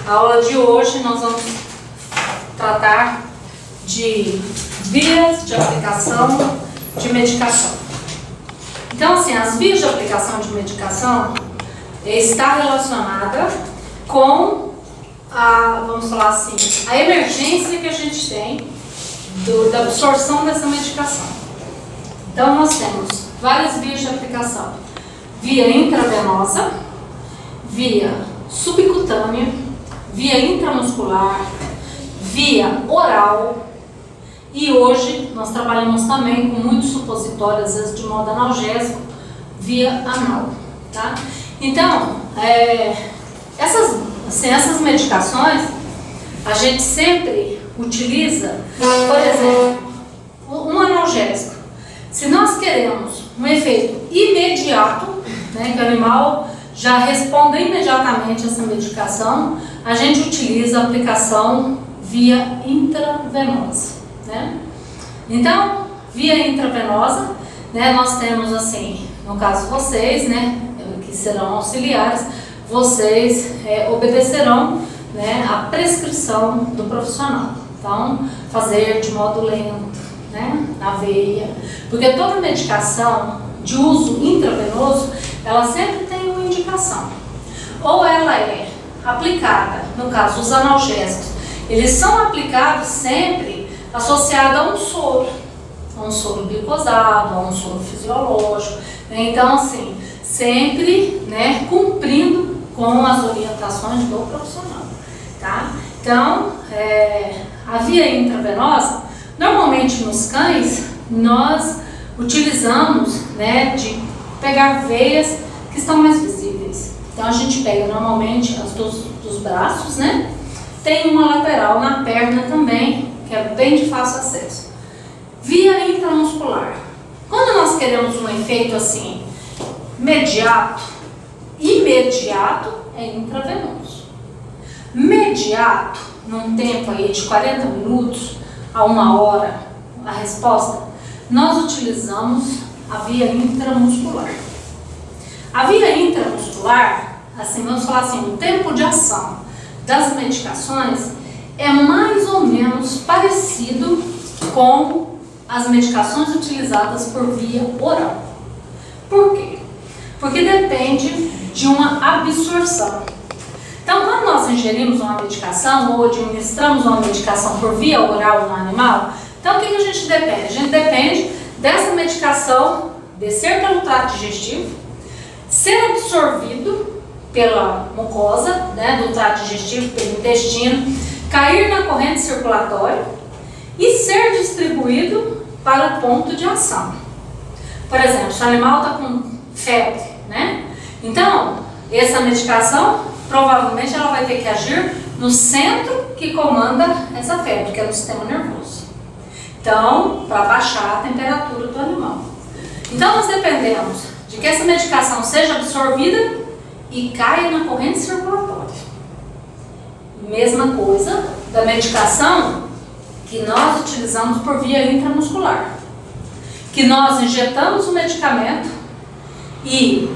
A aula de hoje nós vamos tratar de vias de aplicação de medicação. Então, assim, as vias de aplicação de medicação está relacionada com vamos falar assim, a emergência que a gente tem da absorção dessa medicação. Então, nós temos várias vias de aplicação: via intravenosa, via subcutânea, via intramuscular, via oral, e hoje nós trabalhamos também com muitos supositórios, às vezes de modo analgésico, via anal, tá? Então, essas medicações a gente sempre utiliza, por exemplo, um analgésico. Se nós queremos um efeito imediato, né, que o animal já responda imediatamente a essa medicação, a gente utiliza a aplicação via intravenosa, né? Então, via intravenosa, né, nós temos assim, no caso vocês, né, que serão auxiliares, vocês obedecerão, né, a prescrição do profissional. Então, fazer de modo lento, né, na veia, porque toda medicação de uso intravenoso, ela sempre tem uma indicação. Ou ela é aplicada, no caso os analgésicos, eles são aplicados sempre associados a um soro glicosado, a um soro fisiológico, né? Então, assim, sempre, né, cumprindo com as orientações do profissional, tá? Então, a via intravenosa, normalmente nos cães, nós utilizamos, né, de pegar veias que estão mais visíveis. Então, a gente pega normalmente as dos braços, né? Tem uma lateral na perna também, que é bem de fácil acesso. Via intramuscular. Quando nós queremos um efeito assim, imediato é intravenoso. Mediato, num tempo aí de 40 minutos a 1 hora, a resposta, nós utilizamos a via intramuscular. A via intramuscular, assim, vamos falar assim, o tempo de ação das medicações é mais ou menos parecido com as medicações utilizadas por via oral. Por quê? Porque depende de uma absorção. Então, quando nós ingerimos uma medicação ou administramos uma medicação por via oral no animal, então o que a gente depende? A gente depende dessa medicação descer pelo trato digestivo, ser absorvido pela mucosa, né, do trato digestivo, pelo intestino, cair na corrente circulatória e ser distribuído para o ponto de ação. Por exemplo, se o animal está com febre, né? Então, essa medicação, provavelmente ela vai ter que agir no centro que comanda essa febre, que é no sistema nervoso. Então, para baixar a temperatura do animal. Então, nós dependemos de que essa medicação seja absorvida e caia na corrente circulatória. Mesma coisa da medicação que nós utilizamos por via intramuscular. Que nós injetamos o medicamento e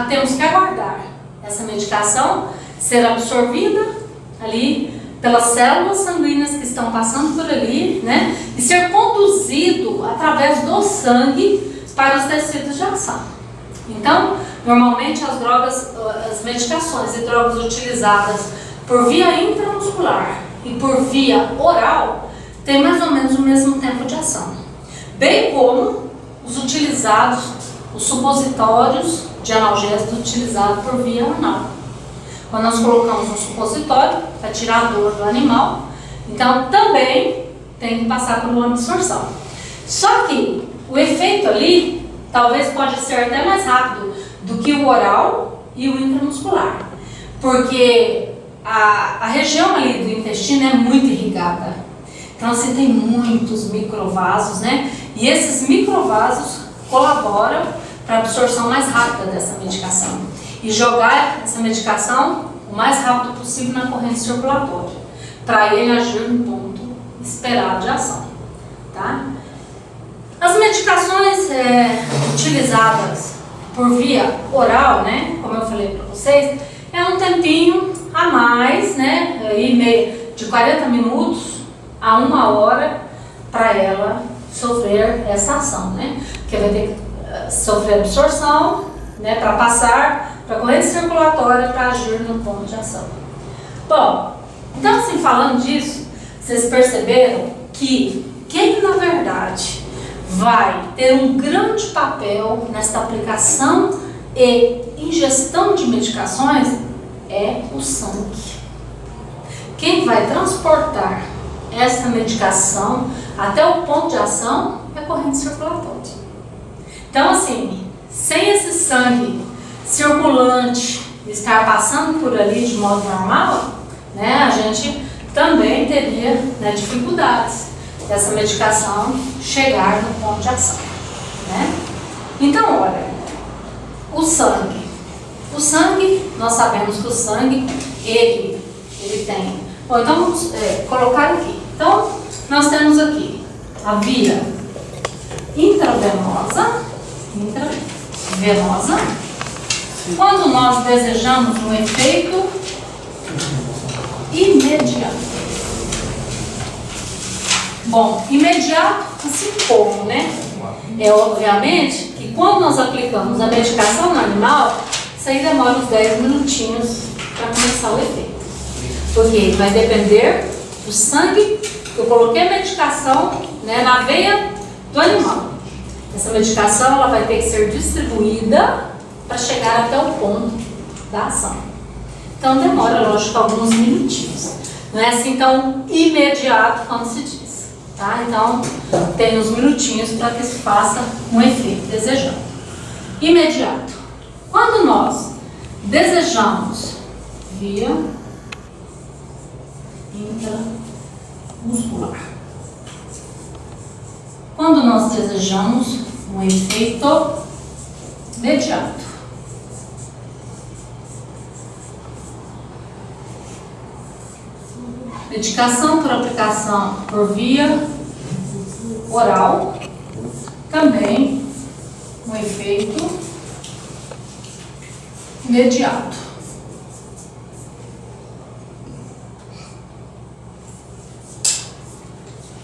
temos que aguardar essa medicação ser absorvida ali pelas células sanguíneas que estão passando por ali, né? E ser conduzido através do sangue para os tecidos de ação. Então, normalmente as medicações e drogas utilizadas por via intramuscular e por via oral têm mais ou menos o mesmo tempo de ação. Bem como os supositórios de analgésicos utilizados por via anal. Quando nós colocamos um supositório para tirar a dor do animal, então também tem que passar por uma absorção. Só que o efeito ali talvez pode ser até mais rápido do que o oral e o intramuscular, porque a região ali do intestino é muito irrigada. Então assim, tem muitos microvasos, né? E esses microvasos colaboram para a absorção mais rápida dessa medicação e jogar essa medicação o mais rápido possível na corrente circulatória, para ele agir no ponto esperado de ação, tá? As medicações utilizadas por via oral, né, como eu falei para vocês, é um tempinho a mais, né, de 40 minutos a 1 hora para ela sofrer essa ação, né? Porque vai ter que sofrer absorção, né, para passar para a corrente circulatória para agir no ponto de ação. Bom, então assim, falando disso, vocês perceberam que quem na verdade vai ter um grande papel nesta aplicação e ingestão de medicações é o sangue. Quem vai transportar essa medicação até o ponto de ação é a corrente circulatória. Então assim, sem esse sangue circulante estar passando por ali de modo normal, né, a gente também teria, né, dificuldades dessa medicação chegar no ponto de ação, né? Então, olha, o sangue, nós sabemos que o sangue, ele tem, bom, então vamos colocar aqui. Então, nós temos aqui a via intravenosa, quando nós desejamos um efeito imediato. Bom, imediato, assim como, né? Obviamente que quando nós aplicamos a medicação no animal, isso aí demora uns 10 minutinhos para começar o efeito. Porque vai depender do sangue que eu coloquei a medicação, né, na veia do animal. Essa medicação ela vai ter que ser distribuída para chegar até o ponto da ação. Então demora, lógico, alguns minutinhos. Não é assim tão imediato como se diz. Tá? Então, tem uns minutinhos para que se faça um efeito desejado. Imediato. Quando nós desejamos via intramuscular. Quando nós desejamos um efeito imediato. Medicação por aplicação por via oral, também um efeito imediato.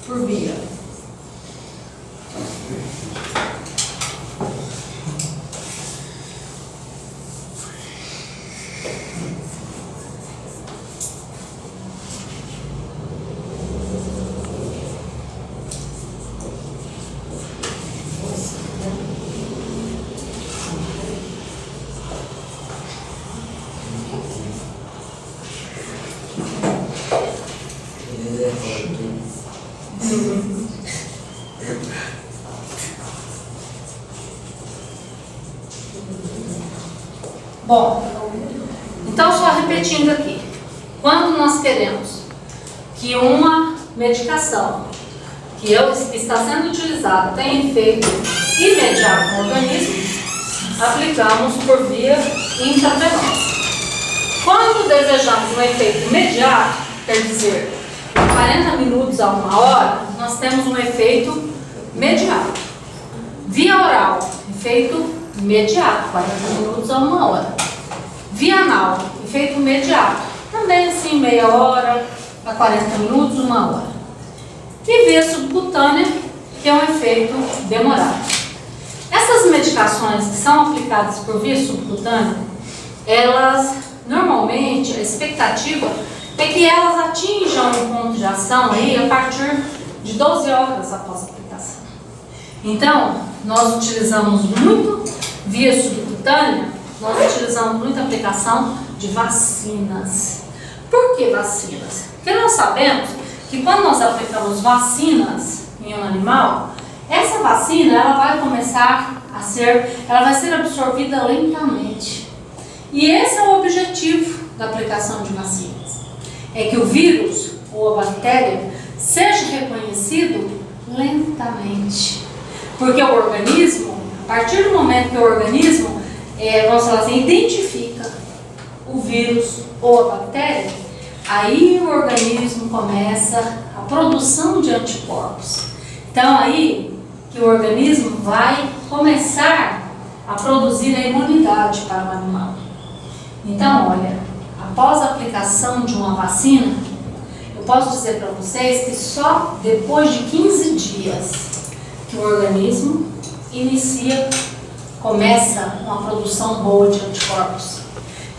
Por via Bom, então só repetindo aqui, quando nós queremos que uma medicação que está sendo utilizada tenha efeito imediato no organismo, aplicamos por via intravenosa. Quando desejamos um efeito imediato, quer dizer, 40 minutos a 1 hora, nós temos um efeito imediato. Via oral, efeito imediato, 40 minutos a 1 hora. Via anal, efeito imediato, também assim, meia hora a 40 minutos, 1 hora. E via subcutânea, que é um efeito demorado. Essas medicações que são aplicadas por via subcutânea, elas, normalmente, a expectativa é que elas atinjam o ponto de ação aí a partir de 12 horas após a aplicação. Então, nós utilizamos muito via subcutânea, nós utilizamos muita aplicação de vacinas. Por que vacinas? Porque nós sabemos que quando nós aplicamos vacinas em um animal, essa vacina ela vai começar ela vai ser absorvida lentamente. E esse é o objetivo da aplicação de vacinas. É que o vírus ou a bactéria seja reconhecido lentamente. Porque o organismo, a partir do momento que o organismo, vamos falar assim, identifica o vírus ou a bactéria, aí o organismo começa a produção de anticorpos. Então aí que o organismo vai começar a produzir a imunidade para o animal. Então olha, a após a aplicação de uma vacina, eu posso dizer para vocês que só depois de 15 dias que o organismo começa uma produção boa de anticorpos.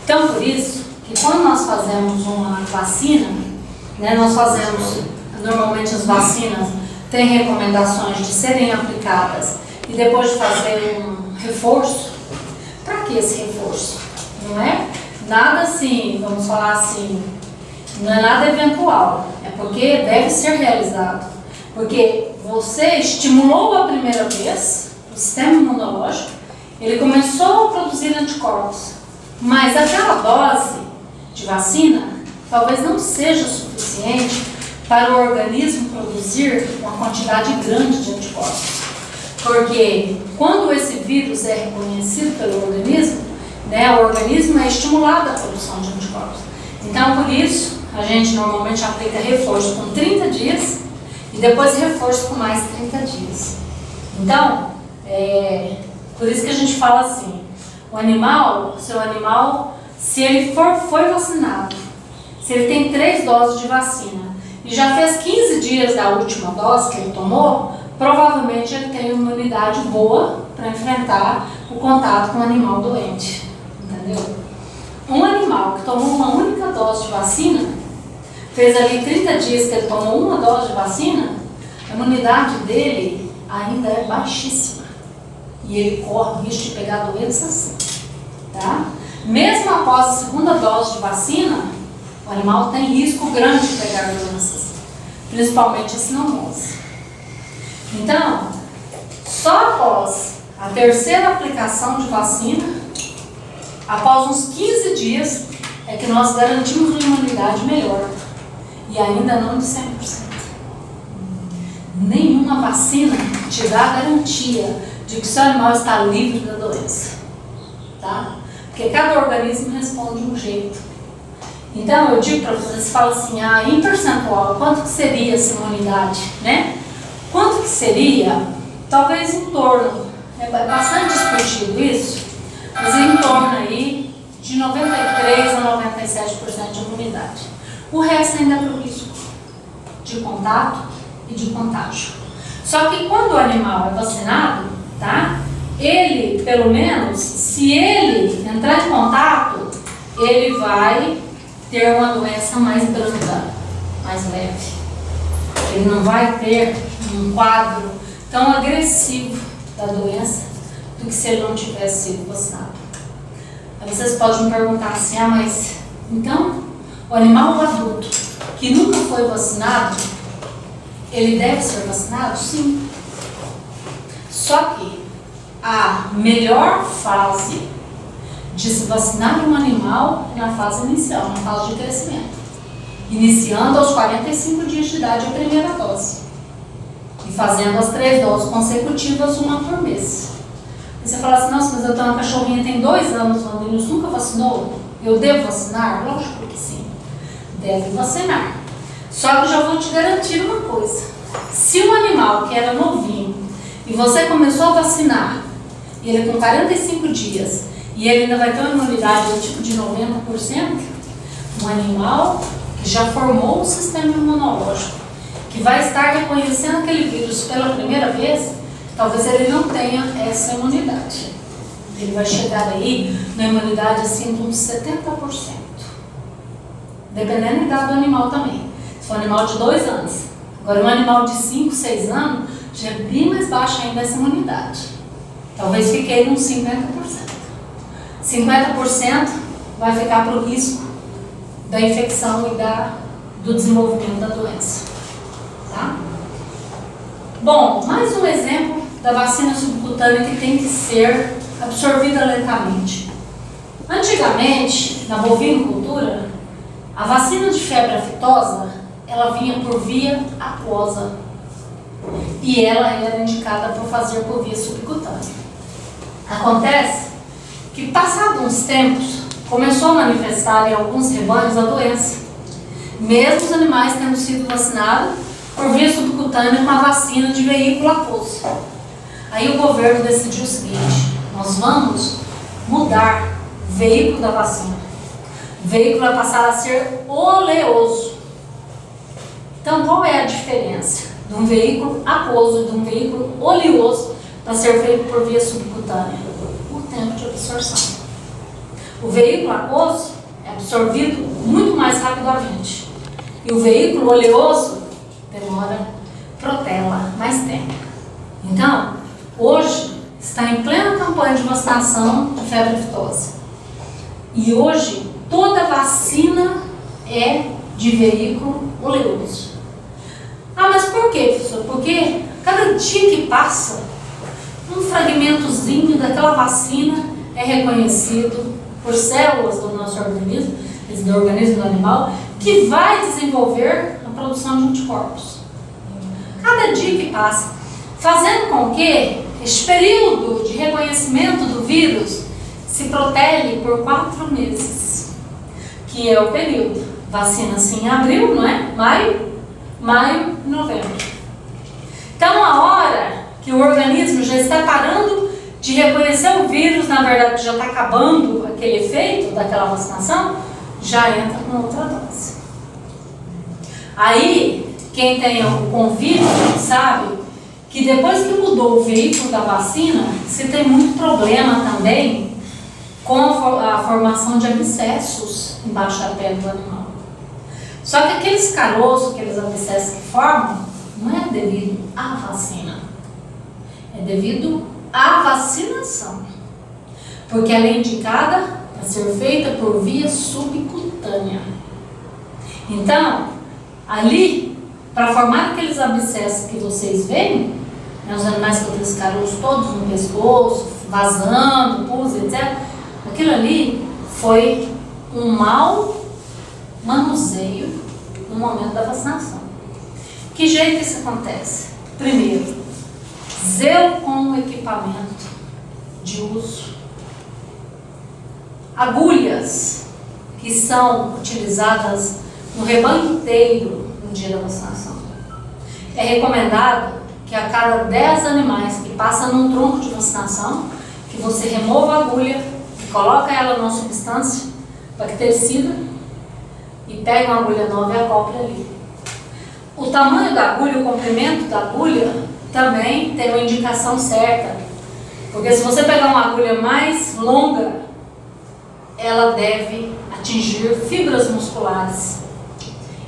Então, por isso, que quando nós fazemos uma vacina, né, nós fazemos, normalmente as vacinas têm recomendações de serem aplicadas e depois de fazer um reforço. Para que esse reforço? Não é nada assim, vamos falar assim, não é nada eventual, é porque deve ser realizado. Porque você estimulou a primeira vez o sistema imunológico, ele começou a produzir anticorpos, mas aquela dose de vacina talvez não seja suficiente para o organismo produzir uma quantidade grande de anticorpos. Porque quando esse vírus é reconhecido pelo organismo, né, o organismo é estimulado à produção de anticorpos. Então, por isso, a gente normalmente aplica reforço com 30 dias e depois reforço com mais 30 dias. Então, por isso que a gente fala assim, o seu animal, se ele foi vacinado, se ele tem 3 doses de vacina e já fez 15 dias da última dose que ele tomou, provavelmente ele tem uma imunidade boa para enfrentar o contato com um animal doente. Entendeu? Um animal que tomou uma única dose de vacina, fez ali 30 dias que ele tomou uma dose de vacina, a imunidade dele ainda é baixíssima. E ele corre o risco de pegar doenças sim. Tá? Mesmo após a segunda dose de vacina, o animal tem risco grande de pegar doenças, principalmente a cinomose. Então, só após a terceira aplicação de vacina, após uns 15 dias, é que nós garantimos uma imunidade melhor. E ainda não de 100%. Nenhuma vacina te dá a garantia de que o seu animal está livre da doença. Tá? Porque cada organismo responde de um jeito. Então, eu digo para vocês, fala assim, em percentual, quanto que seria essa imunidade, né? Quanto que seria? Talvez em torno, é bastante discutido isso, mas em torno aí de 93% a 97% de imunidade. O resto ainda é para o risco de contato e de contágio. Só que quando o animal é vacinado, tá? Ele, pelo menos, se ele entrar em contato, ele vai ter uma doença mais branda, mais leve. Ele não vai ter um quadro tão agressivo da doença do que se ele não tivesse sido vacinado. Aí vocês podem me perguntar assim, mas então o animal adulto que nunca foi vacinado, ele deve ser vacinado? Sim. Só que a melhor fase de se vacinar um animal é na fase inicial, na fase de crescimento. Iniciando aos 45 dias de idade a primeira dose. E fazendo as 3 doses consecutivas, uma por mês. E você fala assim, nossa, mas eu tenho uma cachorrinha, tem 2 anos, o Anilus nunca vacinou? Eu devo vacinar? Lógico que sim. Deve vacinar. Só que já vou te garantir uma coisa. Se um animal que era novinho e você começou a vacinar, e ele com 45 dias, e ele ainda vai ter uma imunidade do tipo de 90%, um animal que já formou um sistema imunológico, que vai estar reconhecendo aquele vírus pela primeira vez, talvez ele não tenha essa imunidade. Ele vai chegar aí na imunidade assim de uns 70%. Dependendo da idade do animal também. Se for um animal de 2 anos. Agora um animal de 5, 6 anos, já é bem mais baixa ainda essa imunidade. Talvez fique aí uns 50%. 50% vai ficar para o risco da infecção e do desenvolvimento da doença. Tá? Bom, mais um exemplo da vacina subcutânea que tem que ser absorvida lentamente. Antigamente, na bovinocultura, a vacina de febre aftosa, ela vinha por via aquosa e ela era indicada para fazer por via subcutânea. Acontece que, passados uns tempos, começou a manifestar em alguns rebanhos a doença, mesmo os animais tendo sido vacinados por via subcutânea com a vacina de veículo aquoso. Aí o governo decidiu o seguinte, nós vamos mudar o veículo da vacina. o veículo vai passar a ser oleoso. Então, qual é a diferença de um veículo aquoso e de um veículo oleoso para ser feito por via subcutânea? O tempo de absorção. O veículo aquoso é absorvido muito mais rapidamente. E o veículo oleoso demora, protela mais tempo. Então, hoje está em plena campanha de vacinação de febre aftosa. E hoje toda vacina é de veículo oleoso. Ah, mas por quê, professor? Porque cada dia que passa, um fragmentozinho daquela vacina é reconhecido por células do nosso organismo, do organismo do animal, que vai desenvolver a produção de anticorpos. Cada dia que passa, fazendo com que este período de reconhecimento do vírus se protele por 4 meses, que é o período. Vacina-se em abril, não é? Maio e novembro. Então, a hora que o organismo já está parando de reconhecer o vírus, na verdade já está acabando aquele efeito daquela vacinação, já entra com outra dose. Aí, quem tem o convívio sabe que depois que mudou o veículo da vacina, se tem muito problema também com a formação de abscessos embaixo da pele do animal. Só que aqueles caroços, aqueles abscessos que formam, não é devido à vacina, é devido à vacinação, porque ela é indicada para ser feita por via subcutânea. Então, ali, para formar aqueles abscessos que vocês veem, né, os animais com aqueles caroços todos no pescoço, vazando, pus, etc., aquilo ali foi um mau manuseio no momento da vacinação. Que jeito isso acontece? Primeiro, zelo com o equipamento de uso. Agulhas que são utilizadas no rebanho inteiro no dia da vacinação. É recomendado que a cada 10 animais que passam num tronco de vacinação, que você remova a agulha e coloca ela numa substância bactericida e pega uma agulha nova e acople ali. O tamanho da agulha, o comprimento da agulha também tem uma indicação certa, porque se você pegar uma agulha mais longa, ela deve atingir fibras musculares.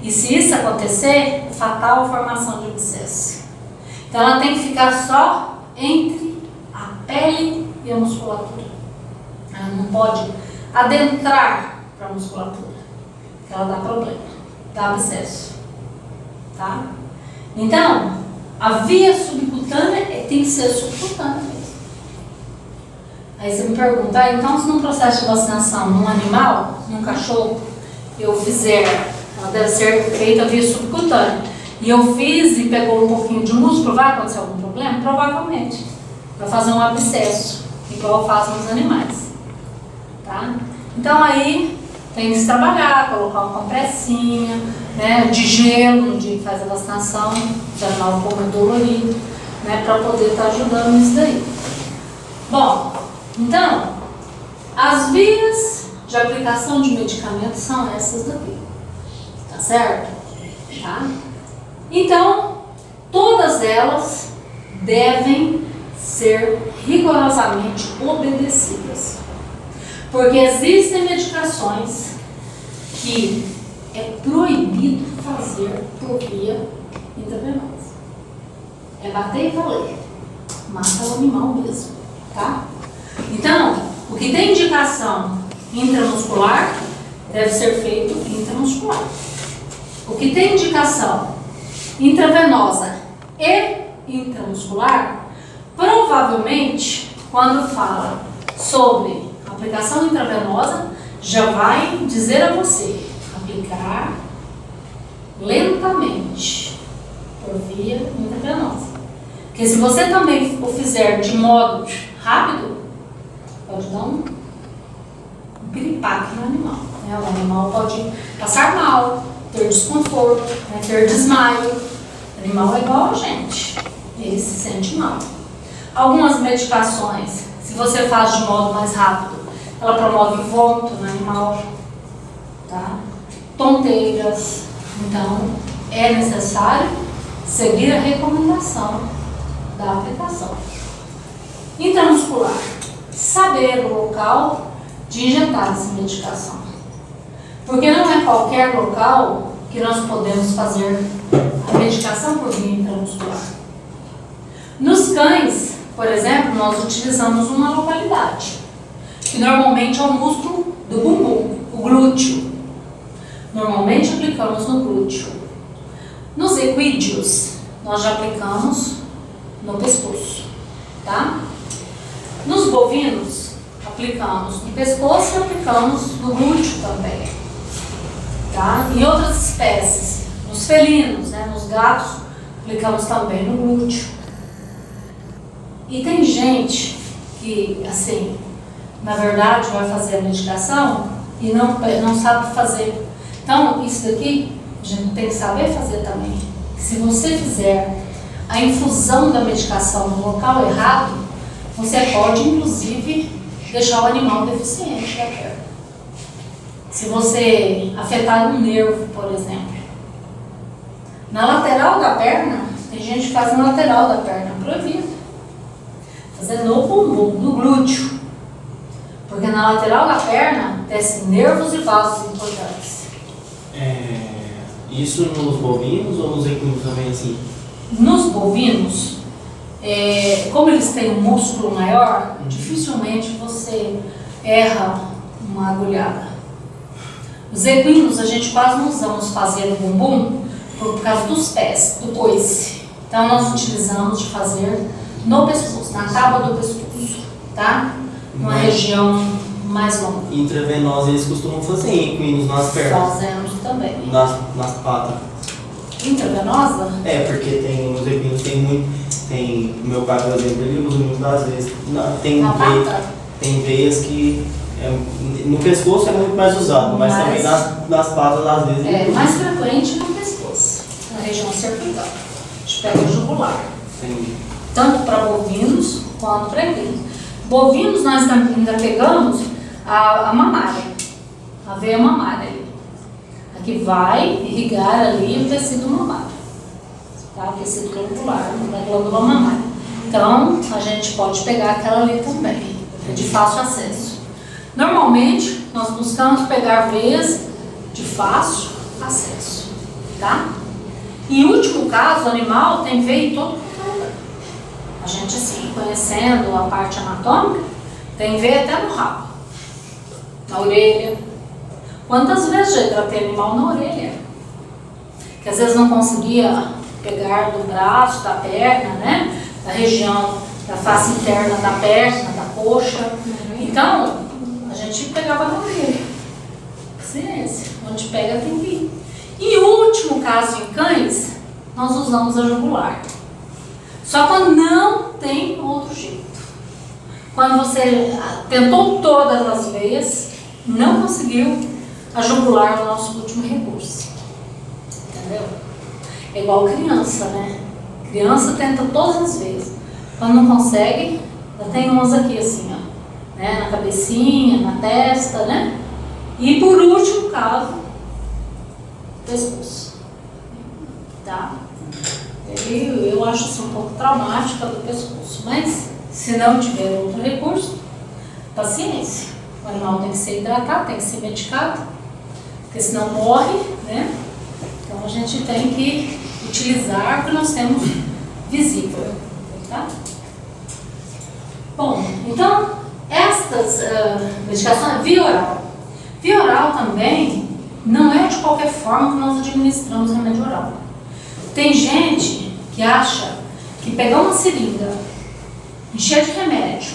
E se isso acontecer, é fatal a formação de abscesso. Então ela tem que ficar só entre a pele e a musculatura. Ela não pode adentrar para a musculatura, porque ela dá problema, dá abscesso. Tá? Então, a via subcutânea tem que ser subcutânea mesmo. Aí você me pergunta, então se num processo de vacinação num animal, num cachorro, eu fizer, ela deve ser feita via subcutânea, e eu fiz e pegou um pouquinho de músculo, vai acontecer algum problema? Provavelmente. Vai fazer um abscesso, igual fazem nos animais. Tá? Então aí tem que se trabalhar, colocar uma compressinha, né, de gelo no dia que faz a vacinação, se o animal for muito dolorido, né, para poder estar ajudando nisso daí. Bom, então, as vias de aplicação de medicamentos são essas daqui, tá certo? Tá? Então, todas elas devem ser rigorosamente obedecidas, porque existem medicações que é proibido fazer por via intravenosa. É bater e valer, mata o animal mesmo, tá? Então, o que tem indicação intramuscular deve ser feito intramuscular. O que tem indicação intravenosa e intramuscular, provavelmente, quando fala sobre aplicação intravenosa, já vai dizer a você aplicar lentamente por via intravenosa. Porque se você também o fizer de modo rápido, pode dar um piripaque no animal. Né? O animal pode passar mal, ter desconforto, né? Ter desmaio. O animal é igual a gente, ele se sente mal. Algumas medicações, se você faz de modo mais rápido, ela promove vômito no animal, tá? Tonteiras. Então, é necessário seguir a recomendação da aplicação. Intramuscular. Saber o local de injetar essa medicação. Porque não é qualquer local que nós podemos fazer a medicação por via intramuscular. Nos cães, por exemplo, nós utilizamos uma localidade, que normalmente é o músculo do bumbum, o glúteo. Normalmente aplicamos no glúteo. Nos equídeos, nós já aplicamos no pescoço, tá? Nos bovinos, aplicamos no pescoço e aplicamos no glúteo também, tá? Em outras espécies, nos felinos, né, nos gatos, aplicamos também no glúteo. E tem gente que, assim, na verdade vai fazer a medicação e não sabe fazer. Então, isso daqui a gente tem que saber fazer também. Se você fizer a infusão da medicação no local errado, você pode, inclusive, deixar o animal deficiente da perna. Se você afetar um nervo, por exemplo. Na lateral da perna, tem gente que faz na lateral da perna, proibido. Fazer no bumbum, no glúteo. Porque na lateral da perna descem nervos e vasos importantes. Isso nos bovinos ou nos equinos também assim? Nos bovinos, como eles têm um músculo maior, dificilmente você erra uma agulhada. Os equinos a gente quase não usamos fazer no bumbum por causa dos pés, do coice. Então nós utilizamos de fazer no pescoço, na tábua do pescoço, tá? Uma região mais longa. Intravenosa eles costumam fazer em equinos nas pernas. Fazemos também. Nas patas. Intravenosa? Porque tem os equinos, tem o meu pai, por exemplo, ele usa muitas das vezes. Tem veias que no pescoço é muito mais usado, mas também nas patas às vezes. É mais frequente no pescoço, na região cervical. A gente pega o jugular. Entendi. Tanto para bovinos quanto para equinos. Bovinos nós ainda pegamos a mamária, a veia mamária ali. A que vai irrigar ali o tecido mamário, tá? O tecido glandular, da glândula mamária. Então, a gente pode pegar aquela ali também, é de fácil acesso. Normalmente, nós buscamos pegar veias de fácil acesso, tá? Em último caso, o animal tem veia em todo lugar. A gente, assim, conhecendo a parte anatômica, tem veia até no rabo, na orelha. Quantas vezes já tratei animal na orelha? Que às vezes não conseguia pegar do braço, da perna, né? Da região da face interna da perna, da coxa. Então, a gente pegava na orelha. Ciência, onde pega tem que ir. E o último caso em cães, nós usamos a jugular. Só quando não tem outro jeito. Quando você tentou todas as veias, não conseguiu, a jugular é o nosso último recurso. Entendeu? É igual criança, né? Criança tenta todas as vezes. Quando não consegue, já tem umas aqui assim, ó, né? Na cabecinha, na testa, né? E por último caso, pescoço. Tá? Eu acho isso um pouco traumática do pescoço, mas se não tiver outro recurso, paciência. O animal tem que ser hidratado, tem que ser medicado, porque senão morre, né? Então a gente tem que utilizar o que nós temos visível, tá? Bom, então estas medicações, via oral. Via oral também não é de qualquer forma que nós administramos remédio oral. Tem gente que acha que pegar uma seringa, encher de remédio,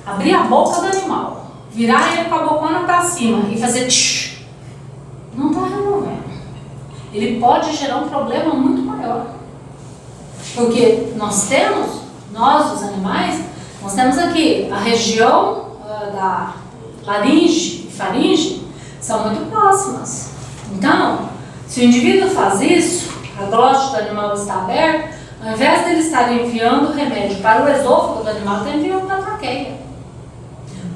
abrir a boca do animal, virar ele com a bocona para cima e fazer tch, não está removendo. Ele pode gerar um problema muito maior. Porque nós, os animais, nós temos aqui a região da laringe e faringe são muito próximas. Então, se o indivíduo faz isso, a glote do animal está aberta, ao invés dele estar enviando o remédio para o esôfago do animal, está enviando para a traqueia.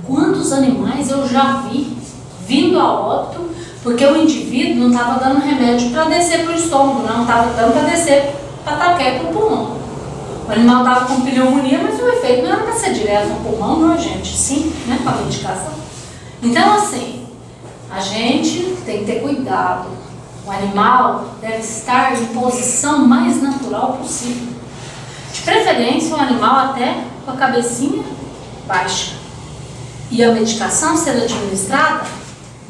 Quantos animais eu já vi vindo a óbito Porque o indivíduo não estava dando remédio para descer para o estômago, não estava dando para descer para a traqueia e para o pulmão. O animal estava com pneumonia, mas o efeito não era para ser direto no pulmão, não, gente. Sim, né, com a medicação. Então, assim, a gente tem que ter cuidado. O animal deve estar em posição mais natural possível. De preferência, o animal até com a cabecinha baixa. E a medicação ser administrada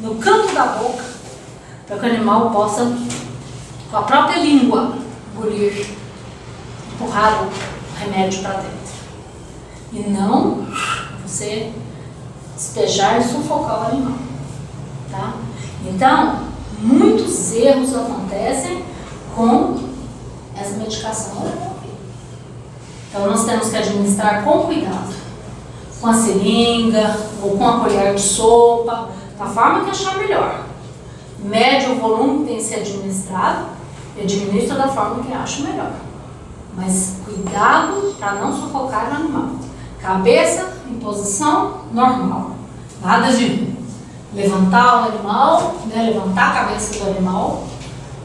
no canto da boca, para que o animal possa, com a própria língua, engolir, empurrar o remédio para dentro. E não você despejar e sufocar o animal. Tá? Então, muitos erros acontecem com essa medicação. Então, nós temos que administrar com cuidado, com a seringa ou com a colher de sopa, da forma que achar melhor. Mede o volume que tem que ser administrado e administra da forma que acha melhor. Mas cuidado para não sufocar o animal. Cabeça em posição normal. Nada de levantar o animal, né, levantar a cabeça do animal,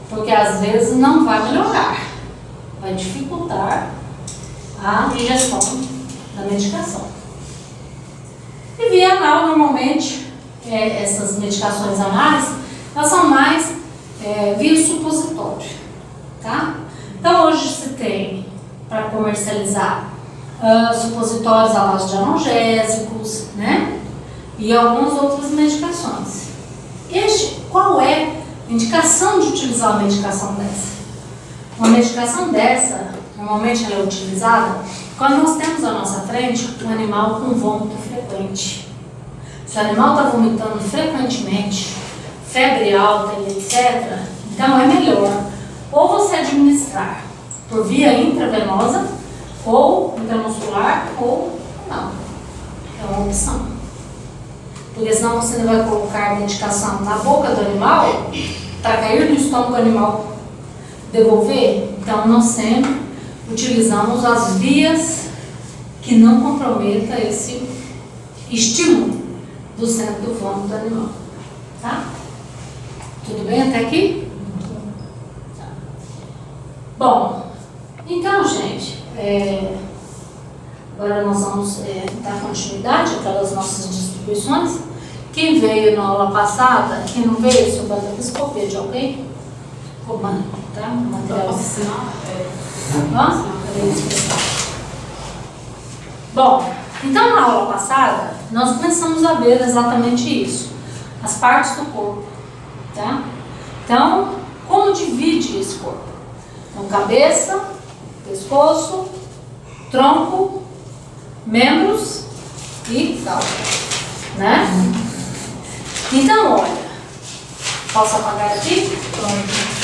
porque às vezes não vai melhorar. Vai dificultar a ingestão da medicação. E via anal, normalmente, essas medicações anais, elas são mais via supositório, tá? Então, hoje se tem, para comercializar, supositórios à base de analgésicos, né? E algumas outras medicações. Qual é a indicação de utilizar uma medicação dessa? Uma medicação dessa, normalmente ela é utilizada quando nós temos à nossa frente um animal com vômito frequente. Se o animal está vomitando frequentemente, febre alta e etc., então é melhor ou você administrar por via intravenosa, ou intramuscular, ou não. É uma opção. Porque senão você não vai colocar a medicação na boca do animal para cair no estômago do animal devolver. Então, nós sempre utilizamos as vias que não comprometam esse estímulo do centro do vômito do animal. Tá? Tudo bem até aqui? Tá. Bom, então, gente, agora nós vamos dar continuidade àquelas nossas distribuições. Quem veio na aula passada, quem não veio, se eu fazer uma cópia de alguém, comando, tá? O material oficial. Bom, então na aula passada, nós começamos a ver exatamente isso, as partes do corpo, tá? Então, como divide esse corpo? Então, cabeça, pescoço, tronco, membros e cauda, né? Então, olha, posso apagar aqui? Pronto.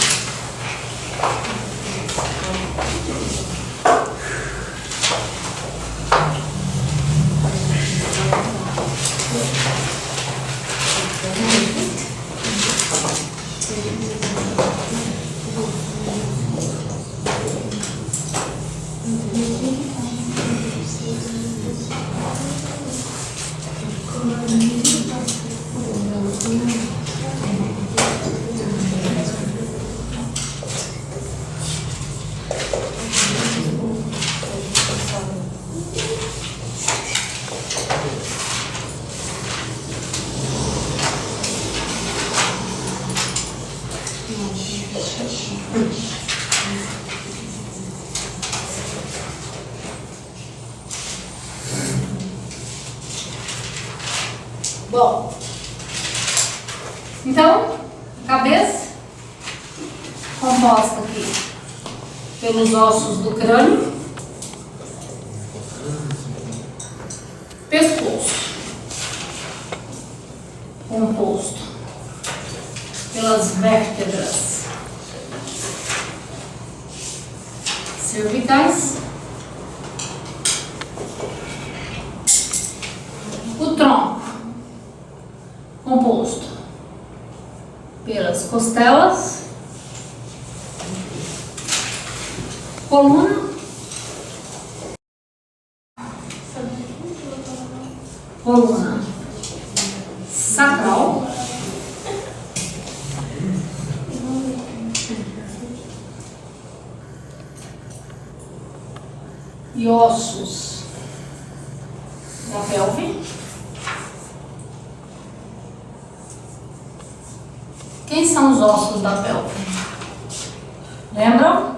Bom, então, a cabeça, composta aqui pelos ossos do crânio, pescoço, composto pelas vértebras cervicais, o tronco, composto pelas costelas, coluna, sacral, e ossos da pelve. Quem são os ossos da pelve? Lembram?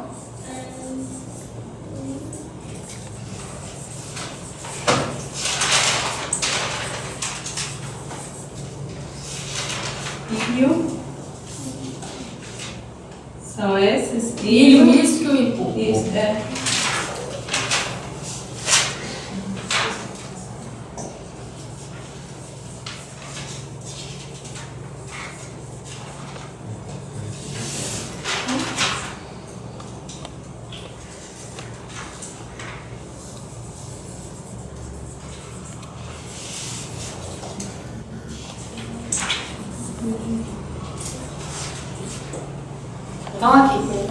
Ilho. São esses? Ilho, isquio e pulpo. Isso, é. Então aqui.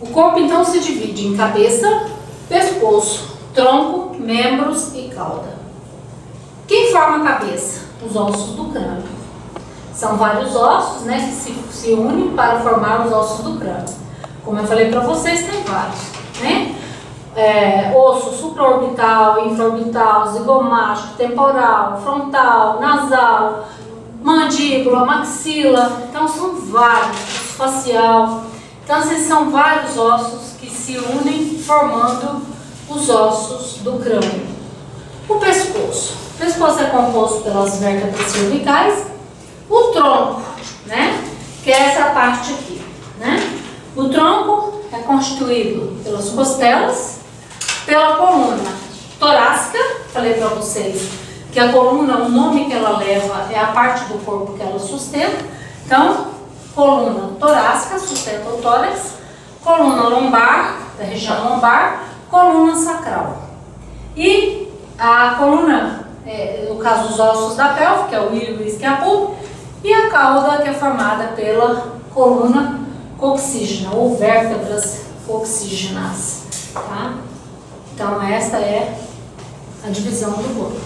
O corpo então se divide em cabeça, pescoço, tronco, membros e cauda. Quem forma a cabeça? Os ossos do crânio. São vários ossos, né, que se unem para formar os ossos do crânio. Como eu falei para vocês, tem vários, né? Osso supraorbital, infraorbital, zigomático, temporal, frontal, nasal, mandíbula, maxila. Então são vários, facial. Então esses são vários ossos que se unem formando os ossos do crânio. O pescoço. O pescoço é composto pelas vértebras cervicais. O tronco, né, que é essa parte aqui, né? O tronco é constituído pelas costelas, pela coluna torácica. Falei para vocês que a coluna, o nome que ela leva é a parte do corpo que ela sustenta. Então, coluna torácica sustenta o tórax, coluna lombar, da região lombar, coluna sacral. E a coluna, no caso os ossos da pelve, que é o ilho, o isquio e a pulpa, e a cauda, que é formada pela coluna coxígena, ou vértebras coxígenas, tá? Então esta é a divisão do corpo.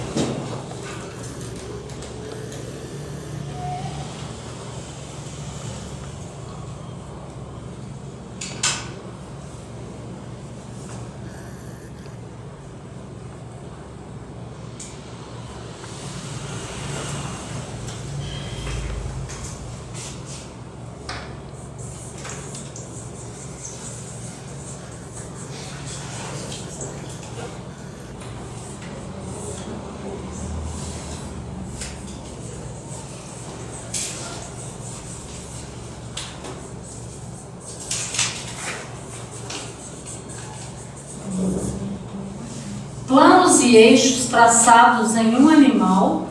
Planos e eixos traçados em um animal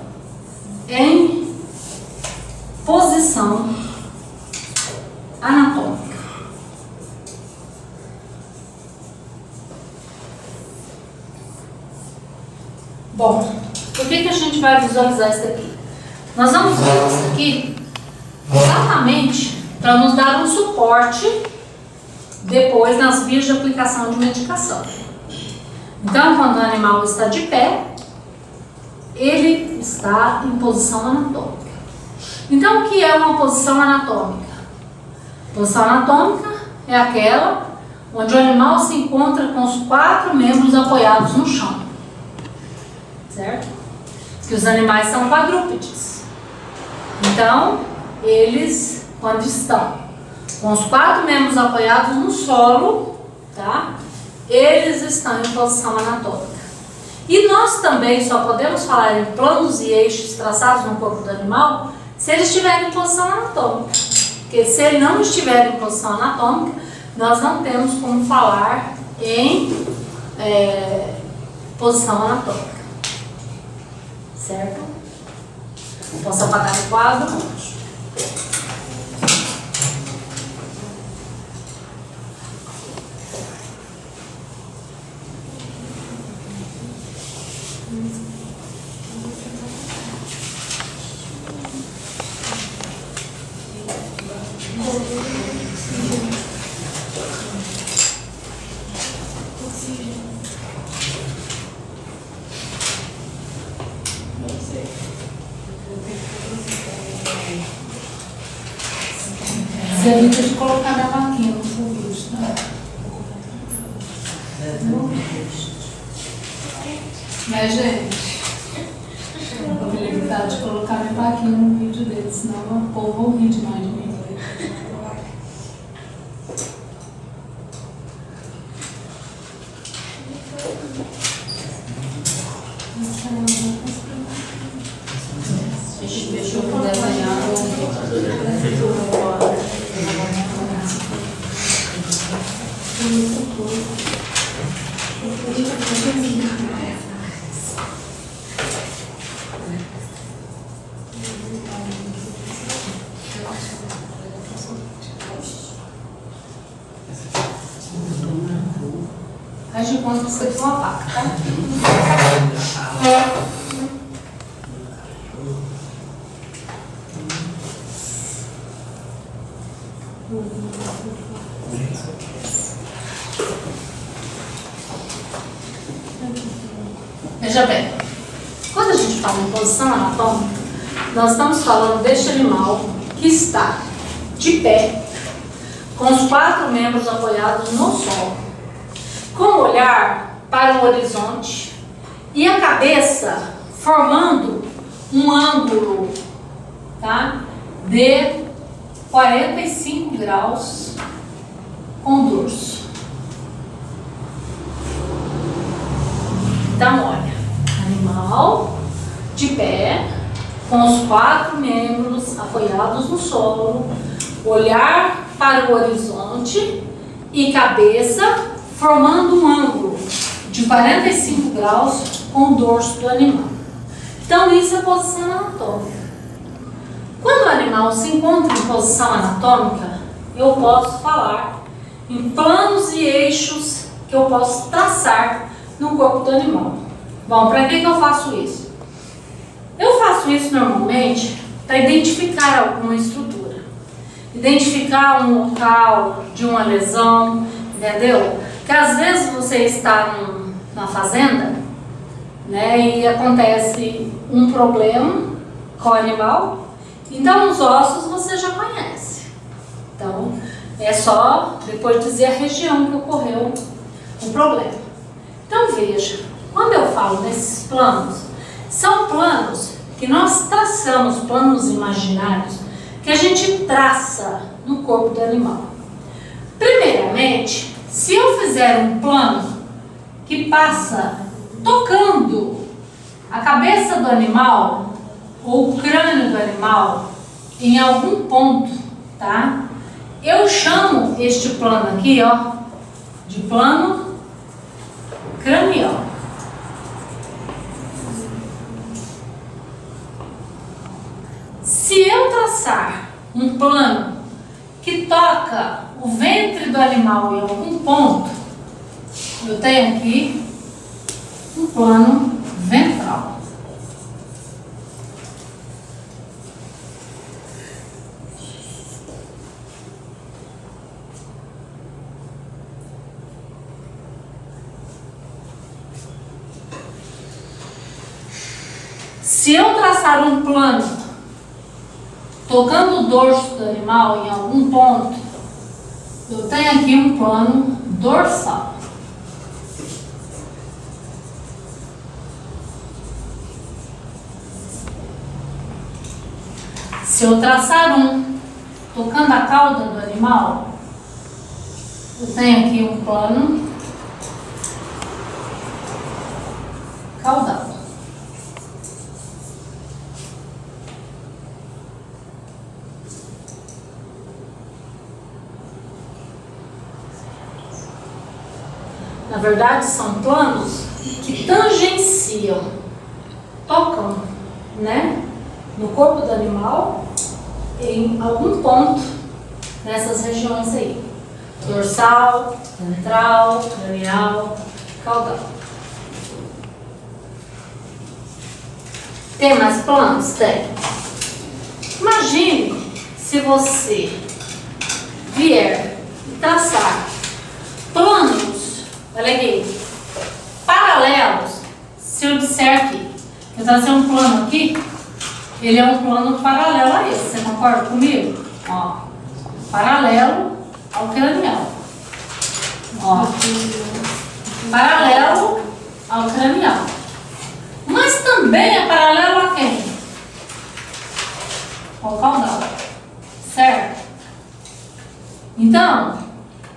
em posição anatômica. Bom, por que a gente vai visualizar isso aqui? Nós vamos ver isso aqui exatamente para nos dar um suporte depois nas vias de aplicação de medicação. Então, quando o animal está de pé, ele está em posição anatômica. Então, o que é uma posição anatômica? Posição anatômica é aquela onde o animal se encontra com os 4 membros apoiados no chão. Certo? Que os animais são quadrúpedes. Então, eles, quando estão com os 4 membros apoiados no solo, tá? Eles estão em posição anatômica. E nós também só podemos falar em planos e eixos traçados no corpo do animal se ele estiver em posição anatômica. Porque se ele não estiver em posição anatômica, nós não temos como falar em posição anatômica. Certo? Posso apagar o quadro? Você evita de colocar na vaquinha no serviço, né? Né, gente? Eu vou evitar de colocar minha plaquinha no vídeo dele, senão o povo vai rir demais de mim. Deixa eu desenhar Faz de conta que você tem uma vaca, tá? Veja bem, quando a gente fala em posição anatômica, nós estamos falando deste animal que está de pé, com os 4 membros apoiados no solo, com o olhar para o horizonte e a cabeça formando um ângulo, tá, de 45 graus com o dorso. Então, olha, animal de pé, com os 4 membros apoiados no solo, olhar para o horizonte e cabeça formando um ângulo de 45 graus com o dorso do animal. Então, isso é posição anatômica. Quando o animal se encontra em posição anatômica, eu posso falar em planos e eixos que eu posso traçar no corpo do animal. Bom, para que eu faço isso? Eu faço isso normalmente para identificar alguma estrutura, identificar um local de uma lesão, entendeu? Que às vezes você está na fazenda, né, e acontece um problema com o animal, então os ossos você já conhece. Então é só depois dizer a região que ocorreu o problema. Então veja, quando eu falo nesses planos, são planos que nós traçamos, planos imaginários, que a gente traça no corpo do animal. Primeiramente, se eu fizer um plano que passa tocando a cabeça do animal ou o crânio do animal em algum ponto, tá? Eu chamo este plano aqui, ó, de plano cranial. Se eu traçar um plano que toca o ventre do animal em algum ponto, eu tenho aqui um plano ventral. Se eu traçar um plano tocando o dorso do animal em algum ponto, eu tenho aqui um plano dorsal. Se eu traçar um tocando a cauda do animal, eu tenho aqui um plano caudal. Na verdade, são planos que tangenciam, tocam, né, no corpo do animal em algum ponto nessas regiões aí: dorsal, ventral, cranial, caudal. Tem mais planos? Tem. Imagine se você vier e traçar planos, olha aqui, paralelos. Se eu disser aqui, eu tracei um plano aqui, ele é um plano paralelo a esse, você concorda comigo? Ó, paralelo ao cranial. Ó, paralelo ao cranial. Mas também é paralelo a quem? Ao caudal. Certo? Então,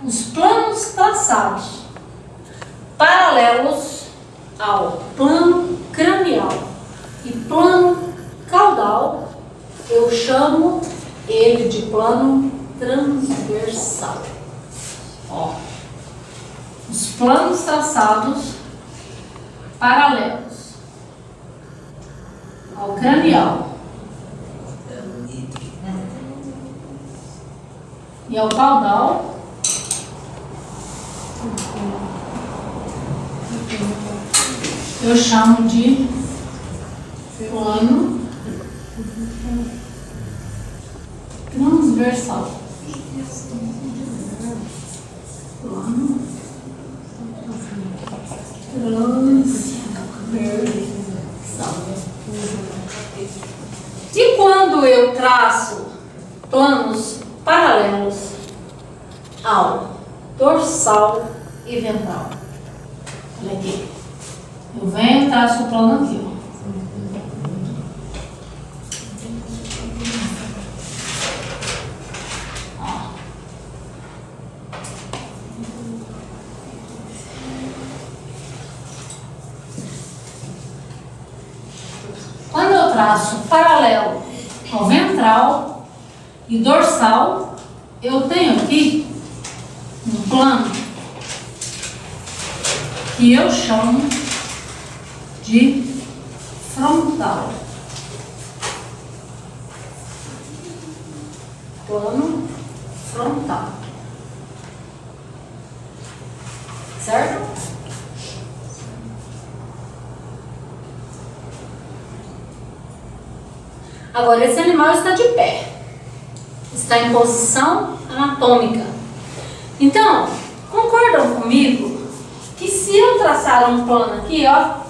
os planos traçados paralelos ao plano cranial e plano caudal, eu chamo ele de plano transversal. Ó, os planos traçados paralelos ao cranial e ao caudal, eu chamo de plano transversal. Plano transversal. E quando eu traço planos paralelos ao dorsal e ventral? Olha aqui. Eu venho e traço o plano aqui, ó. Quando eu traço paralelo ao ventral e dorsal, eu tenho aqui um plano que eu chamo de frontal. Plano frontal. Certo? Agora, esse animal está de pé. Está em posição anatômica. Então, concordam comigo que se eu traçar um plano aqui, ó,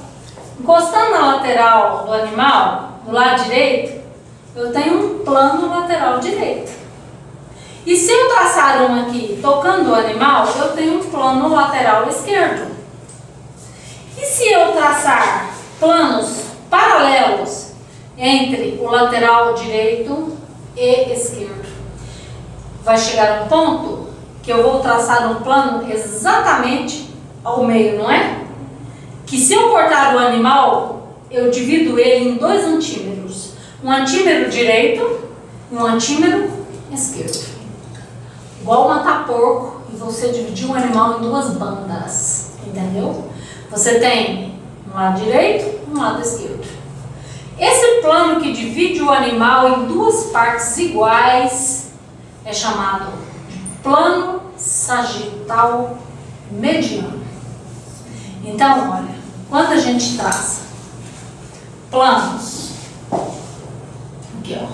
encostando na lateral do animal, do lado direito, eu tenho um plano lateral direito. E se eu traçar um aqui, tocando o animal, eu tenho um plano lateral esquerdo. E se eu traçar planos paralelos entre o lateral direito e esquerdo, vai chegar um ponto que eu vou traçar um plano exatamente ao meio, não é? Que se eu cortar o animal, eu divido ele em 2 antímeros. Um antímero direito e um antímero esquerdo. Igual matar porco e você dividir um animal em 2 bandas. Entendeu? Você tem um lado direito e um lado esquerdo. Esse plano que divide o animal em 2 partes iguais é chamado de plano sagital mediano. Então, olha, quando a gente traça planos, aqui ó,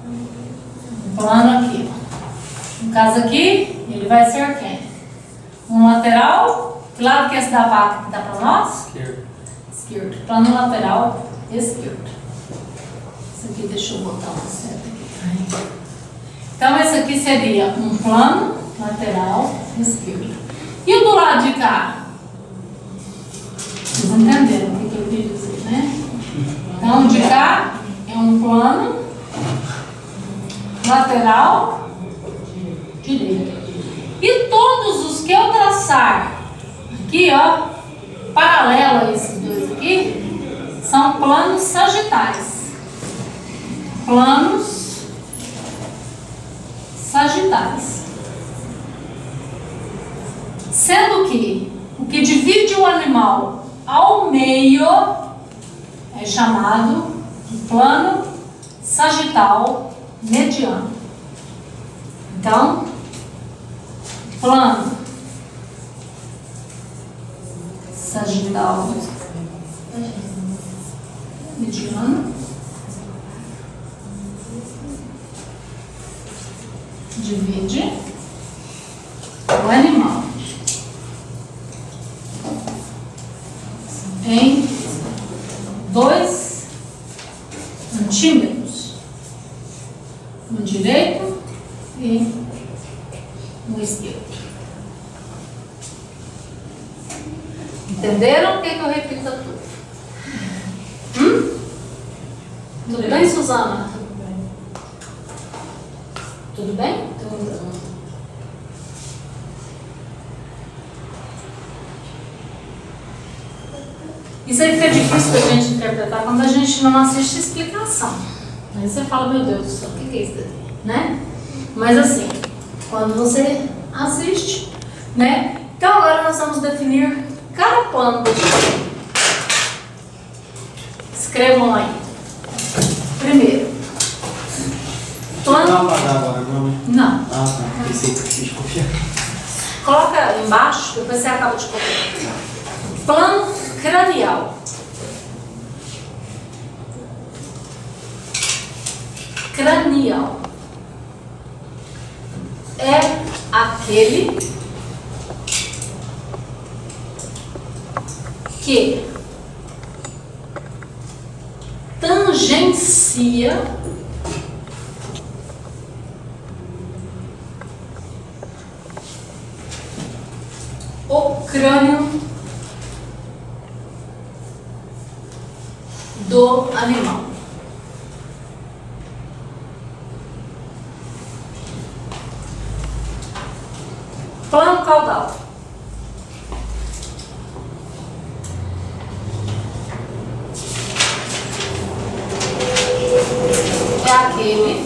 um plano aqui ó, no caso aqui, ele vai ser quem? Um lateral, que lado que é esse da vaca que dá para nós? Esquerdo. Esquerdo, plano lateral esquerdo. Isso aqui, deixa eu botar uma seta aqui. Então, esse aqui seria um plano lateral esquerdo. E o do lado de cá? Vocês entenderam o que eu queria dizer, né? Então, de cá é um plano lateral direito. E todos os que eu traçar aqui, ó, paralelo a esses 2 aqui, são planos sagitais. Planos sagitais. Sendo que o que divide o animal ao meio é chamado de plano sagital mediano. Então, plano sagital mediano divide o animal em 2 antímetros, no direito e no esquerdo. Entenderam? O que eu repito tudo? Tudo bem, Suzana? Tudo bem. Tudo bem? Tudo. Isso aí fica difícil da gente interpretar quando a gente não assiste explicação. Aí você fala, meu Deus do céu, o que é isso daqui? Né? Mas assim, quando você assiste, né? Então agora nós vamos definir cada plano do sistema. Escrevam aí. Primeiro, Não plano. apagar agora, não, né? Não. Ah, tá. Pensei que fiz copiar. Coloca embaixo, depois você acaba de copiar. Plano cranial. Cranial é aquele que tangencia o crânio do animal. Plano caudal. É aquele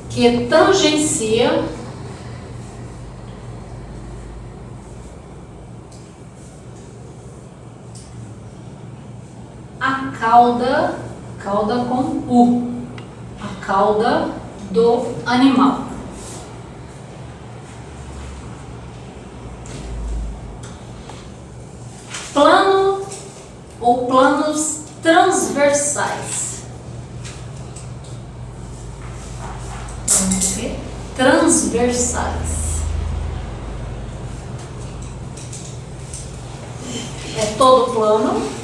que tangencia a cauda com U, a cauda do animal. Plano ou planos transversais. Vamos ver. Transversais. É todo plano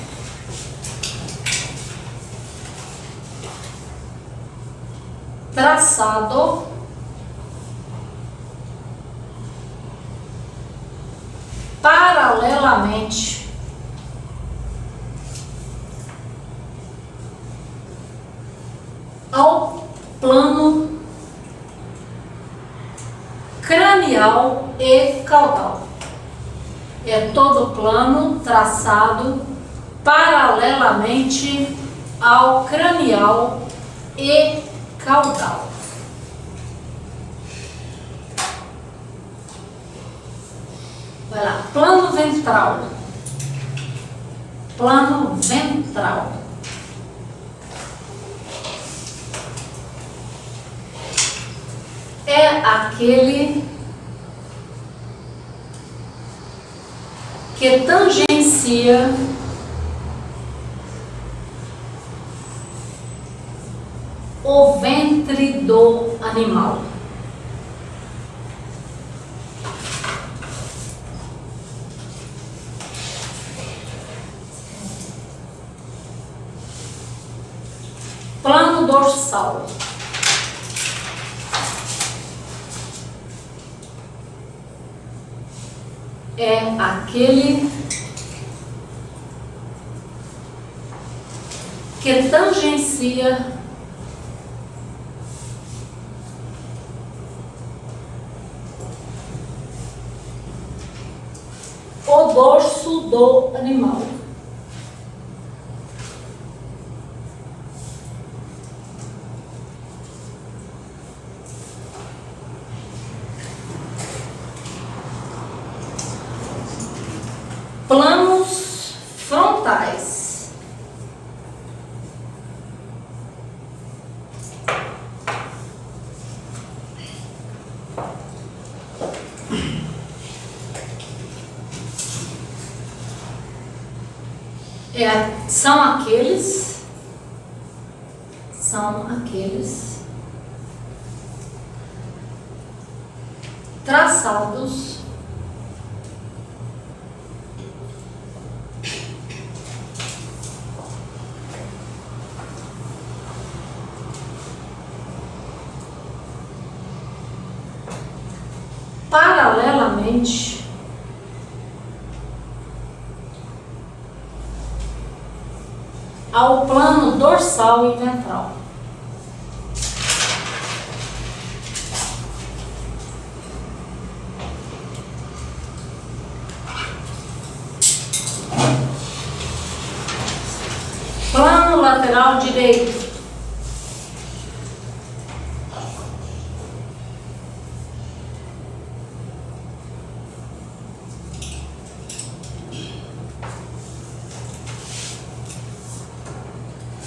traçado paralelamente ao plano cranial e caudal. É todo plano traçado paralelamente ao cranial e caudal. Vai lá, plano ventral. Plano ventral. É aquele que tangencia o ventre do animal. Plano dorsal. É aquele que tangencia o dorso do animal. Planos frontais. São aqueles traçados paralelamente paralelamente ao plano dorsal e ventral. Plano lateral direito.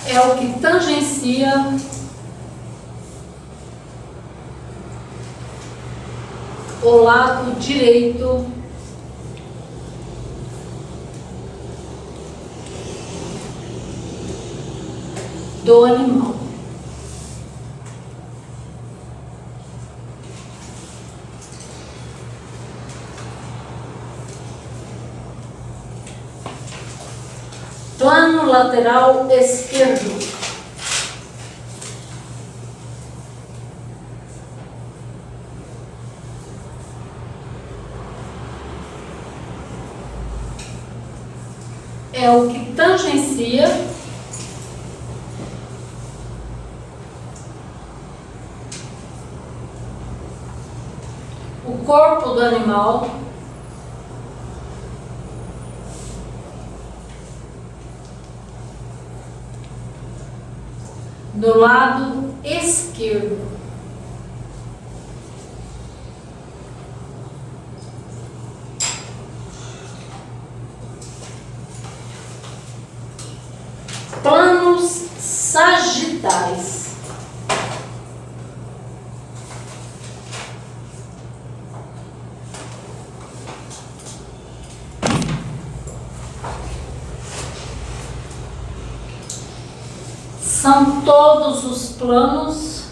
É o que tangencia o lado direito do animal. Plano lateral esquerdo. É o que tangencia o corpo do animal do lado esquerdo. Planos sagitais. São todos os planos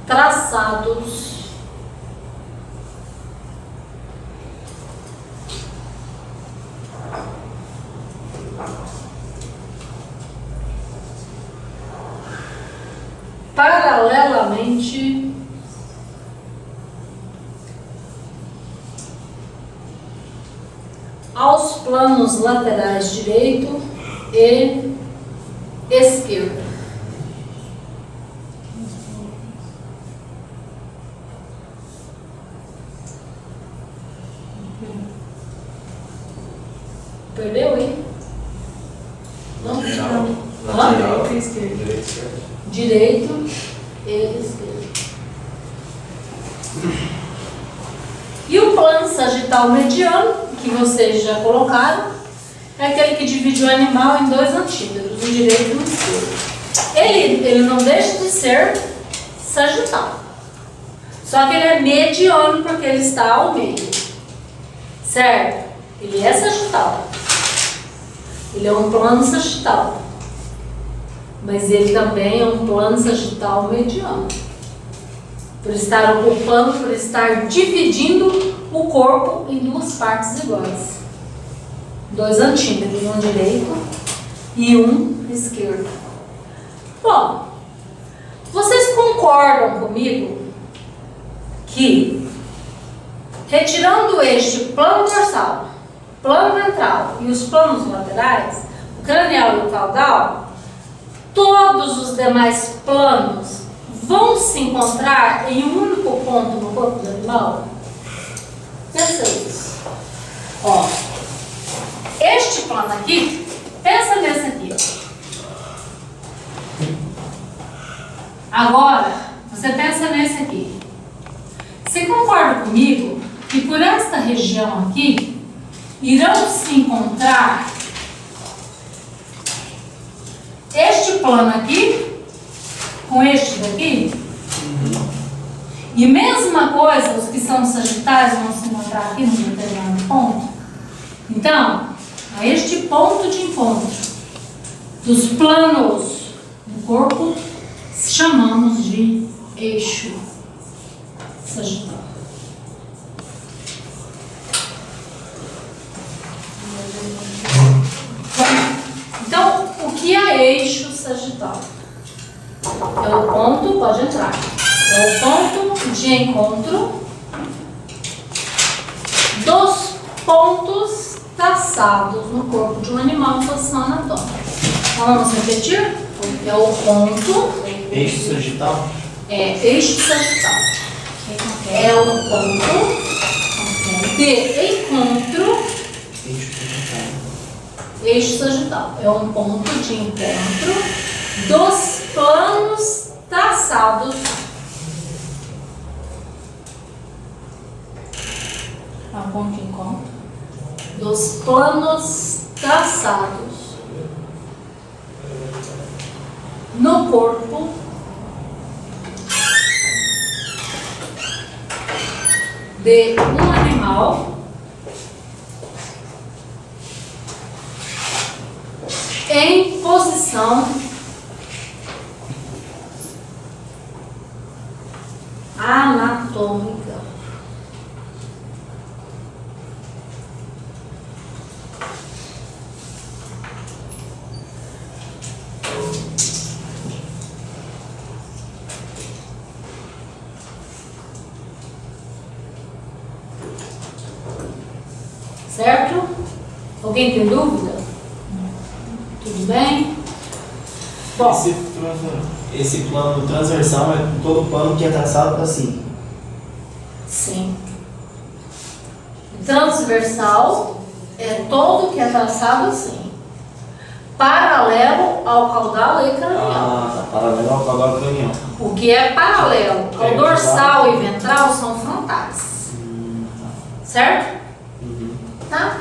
traçados paralelamente aos planos laterais direito e esquerdo. Perdeu, hein? Não? Lateral, Direito e esquerdo. direito e esquerdo. Direito e esquerdo. E o plano sagital mediano, que vocês já colocaram, é aquele que divide o animal em dois antípodas, o direito e o esquerdo. Ele não deixa de ser sagital. Só que ele é mediano porque ele está ao meio. Certo? Ele é sagital. Ele é um plano sagital. Mas ele também é um plano sagital mediano. Por estar ocupando, por estar dividindo o corpo em duas partes iguais. Dois antípodos, um direito e um esquerdo. Bom, vocês concordam comigo que, retirando este plano dorsal, plano ventral e os planos laterais, o cranial e o caudal, todos os demais planos vão se encontrar em um único ponto no corpo do animal? Pensa isso. Ó, este plano aqui, pensa nesse aqui. Agora, você pensa nesse aqui. Você concorda comigo que por esta região aqui irão se encontrar este plano aqui com este daqui? E mesma coisa, os que são sagitais vão se encontrar aqui no determinado ponto. Então, a este ponto de encontro dos planos do corpo chamamos de eixo sagital. Então, o que é eixo sagital? É o ponto, pode entrar, É o ponto de encontro dos pontos traçados no corpo de um animal em posição anatômica. Então, vamos repetir? É o ponto. Eixo sagital? Eixo sagital. É o ponto de encontro. Eixo sagital. É um ponto de encontro dos planos traçados. É um ponto de encontro dos planos traçados no corpo de um animal em posição anatômica. Certo? Alguém tem dúvida? Tudo bem? Bom, Esse plano transversal é todo plano que é traçado assim. sim. Transversal é todo que é traçado assim. Paralelo ao caudal e cranial. Paralelo ao caudal cranial. O que é paralelo ao dorsal e ventral são frontais. Certo? Tá?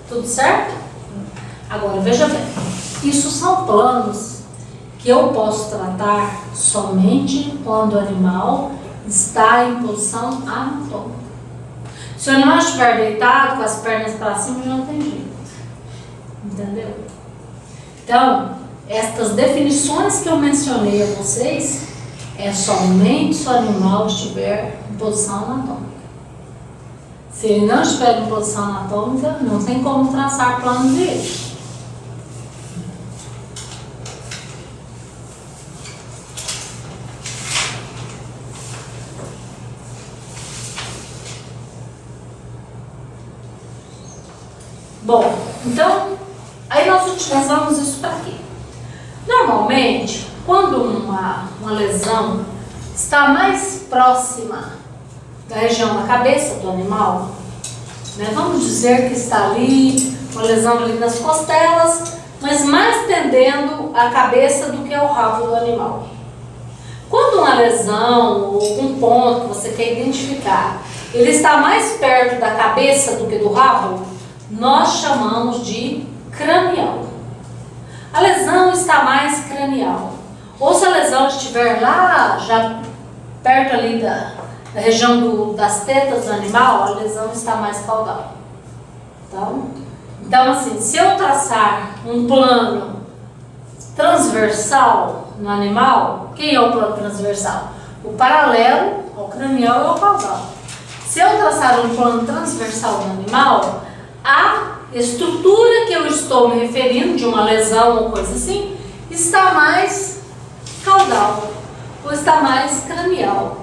Tudo certo? Agora, veja bem. Isso são planos que eu posso tratar somente quando o animal está em posição anatômica. Se o animal estiver deitado, com as pernas para cima, já não tem jeito. Entendeu? Então, estas definições que eu mencionei a vocês é somente se o animal estiver em posição anatômica. Se ele não estiver em posição anatômica, não tem como traçar planos de eixo. Bom, então, aí nós utilizamos isso para quê? Normalmente, quando uma lesão está mais próxima da região da cabeça do animal, né, vamos dizer que está ali, uma lesão ali nas costelas, mas mais tendendo a cabeça do que ao rabo do animal. Quando uma lesão ou um ponto que você quer identificar, ele está mais perto da cabeça do que do rabo, nós chamamos de cranial. A lesão está mais cranial. Ou se a lesão estiver lá, já perto ali da região das tetas do animal, a lesão está mais caudal. Então assim, se eu traçar um plano transversal no animal, quem é o plano transversal? O paralelo ao cranial e ao caudal. Se eu traçar um plano transversal no animal, a estrutura que eu estou me referindo, de uma lesão ou coisa assim, está mais caudal, ou está mais cranial.